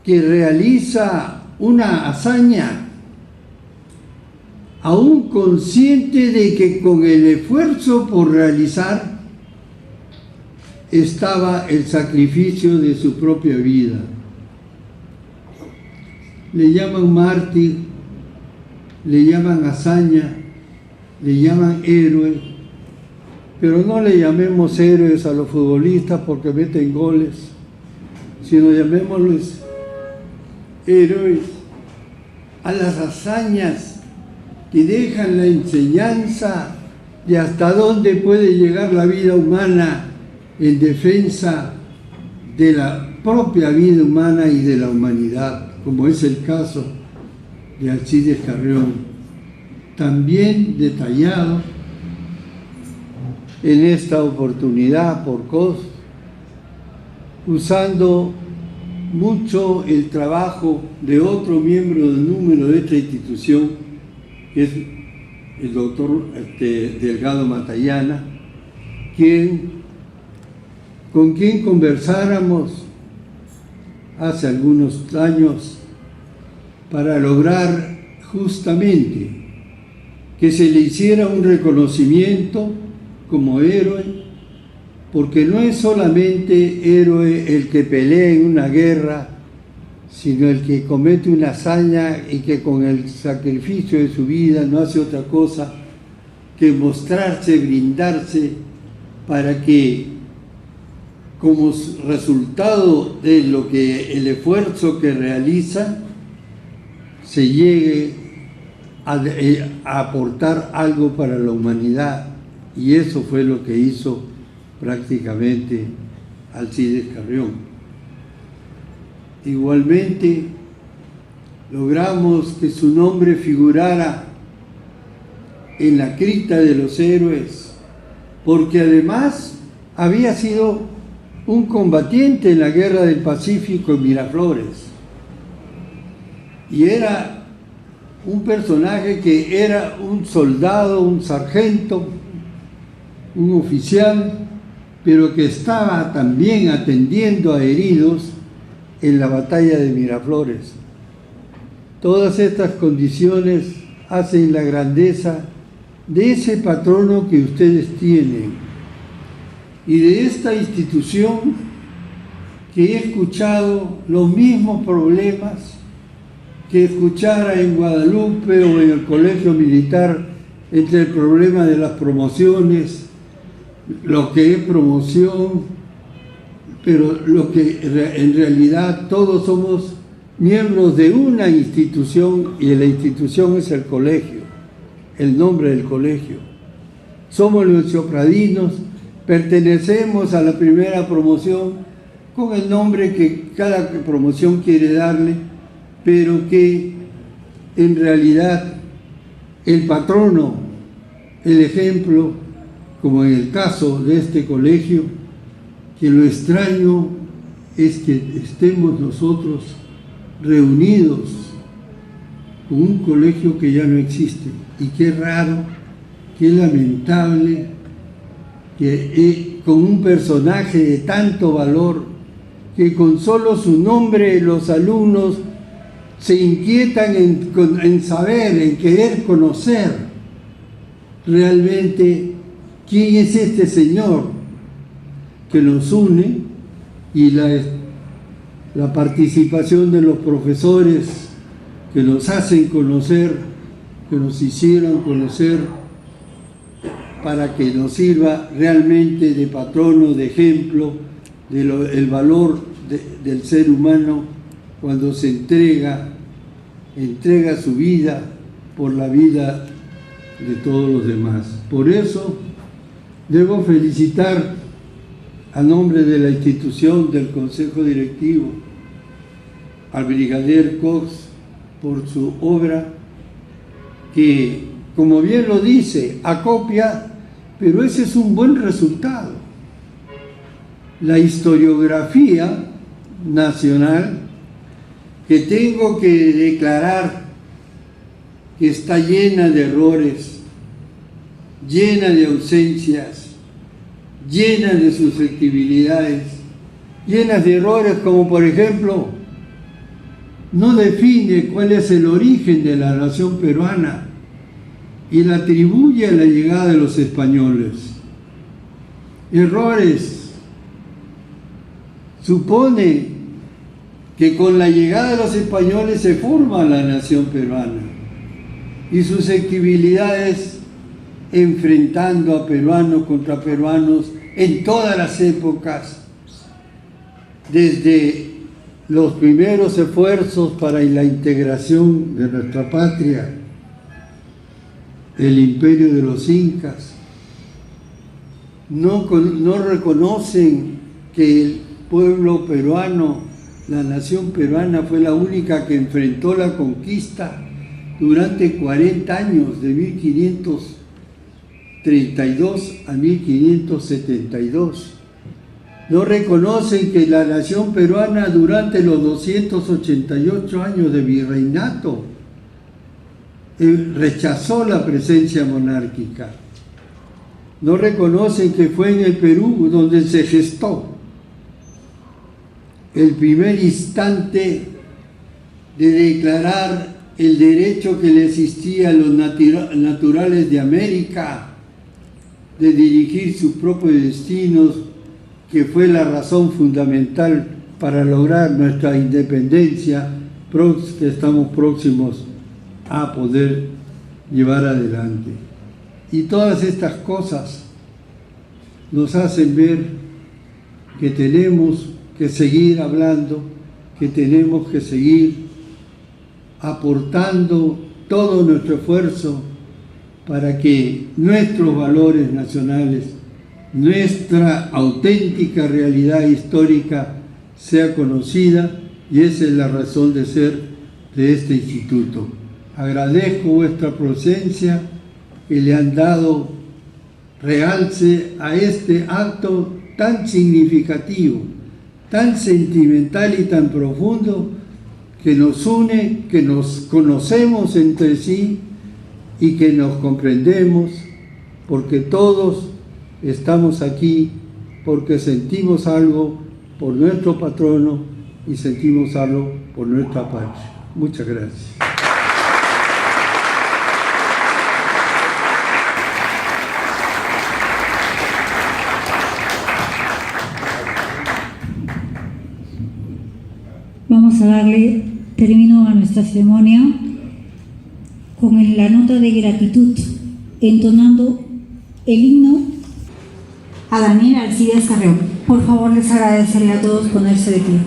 que realiza una hazaña aún consciente de que con el esfuerzo por realizar estaba el sacrificio de su propia vida. Le llaman mártir, le llaman hazaña, le llaman héroe, pero no le llamemos héroes a los futbolistas porque meten goles, sino llamémosles héroes a las hazañas que dejan la enseñanza de hasta dónde puede llegar la vida humana en defensa de la propia vida humana y de la humanidad, como es el caso de Alcides Carrión, también detallado en esta oportunidad por COS, usando mucho el trabajo de otro miembro de número de esta institución, que es el doctor Delgado Matallana, con quien conversáramos hace algunos años para lograr justamente que se le hiciera un reconocimiento como héroe, porque no es solamente héroe el que pelea en una guerra, sino el que comete una hazaña y que con el sacrificio de su vida no hace otra cosa que mostrarse, brindarse, para que como resultado de lo que el esfuerzo que realiza se llegue a aportar algo para la humanidad, y eso fue lo que hizo prácticamente Alcides Carrión. Igualmente logramos que su nombre figurara en la cripta de los héroes, porque además había sido un combatiente en la Guerra del Pacífico en Miraflores. Y era un personaje que era un soldado, un sargento, un oficial, pero que estaba también atendiendo a heridos en la batalla de Miraflores. Todas estas condiciones hacen la grandeza de ese patrono que ustedes tienen y de esta institución que he escuchado los mismos problemas que escuchara en Guadalupe o en el colegio militar, entre el problema de las promociones, lo que es promoción, pero lo que en realidad todos somos miembros de una institución y la institución es el colegio, el nombre del colegio. Somos los chopradinos, pertenecemos a la primera promoción con el nombre que cada promoción quiere darle, pero que en realidad el patrono, el ejemplo, como en el caso de este colegio, que lo extraño es que estemos nosotros reunidos con un colegio que ya no existe, y qué raro, qué lamentable, que con un personaje de tanto valor, que con solo su nombre los alumnos se inquietan en saber, en querer conocer realmente quién es este señor que nos une, y la participación de los profesores que nos hacen conocer, que nos hicieron conocer, para que nos sirva realmente de patrono, de ejemplo, del valor del ser humano cuando se entrega su vida por la vida de todos los demás. Por eso debo felicitar a nombre de la institución, del Consejo Directivo, al brigadier Cox por su obra, que, como bien lo dice, acopia, pero ese es un buen resultado. La historiografía nacional, que tengo que declarar que está llena de errores, llena de ausencias, llena de susceptibilidades, llenas de errores, como por ejemplo, no define cuál es el origen de la nación peruana y la atribuye a la llegada de los españoles. Errores. Supone que con la llegada de los españoles se forma la nación peruana y susceptibilidades enfrentando a peruanos contra peruanos en todas las épocas, desde los primeros esfuerzos para la integración de nuestra patria, el imperio de los incas. No reconocen que el pueblo peruano, la nación peruana, fue la única que enfrentó la conquista durante 40 años, de 1532 a 1572. No reconocen que la nación peruana durante los 288 años de virreinato rechazó la presencia monárquica. No reconocen que fue en el Perú donde se gestó el primer instante de declarar el derecho que le existía a los naturales de América de dirigir sus propios destinos, que fue la razón fundamental para lograr nuestra independencia, que estamos próximos a poder llevar adelante. Y todas estas cosas nos hacen ver que tenemos que seguir hablando, que tenemos que seguir aportando todo nuestro esfuerzo para que nuestros valores nacionales, nuestra auténtica realidad histórica sea conocida, y esa es la razón de ser de este instituto. Agradezco vuestra presencia que le han dado realce a este acto tan significativo, tan sentimental y tan profundo, que nos une, que nos conocemos entre sí y que nos comprendemos, porque todos estamos aquí porque sentimos algo por nuestro patrono y sentimos algo por nuestra patria. Muchas gracias. Vamos a darle término a nuestra ceremonia con la nota de gratitud, entonando el himno a Daniel Alcides Carrión. Por favor, les agradeceré a todos ponerse de pie.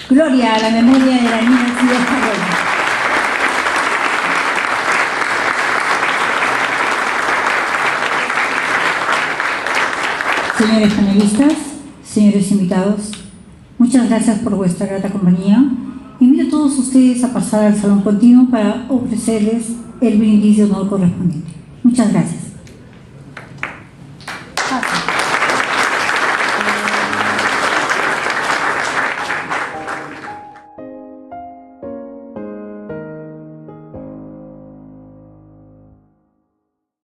Gloria a la memoria de Daniel Alcides Carrión. Señores panelistas, señores invitados, muchas gracias por vuestra grata compañía. Invito a todos ustedes a pasar al salón continuo para ofrecerles el brindis de honor correspondiente. Muchas gracias.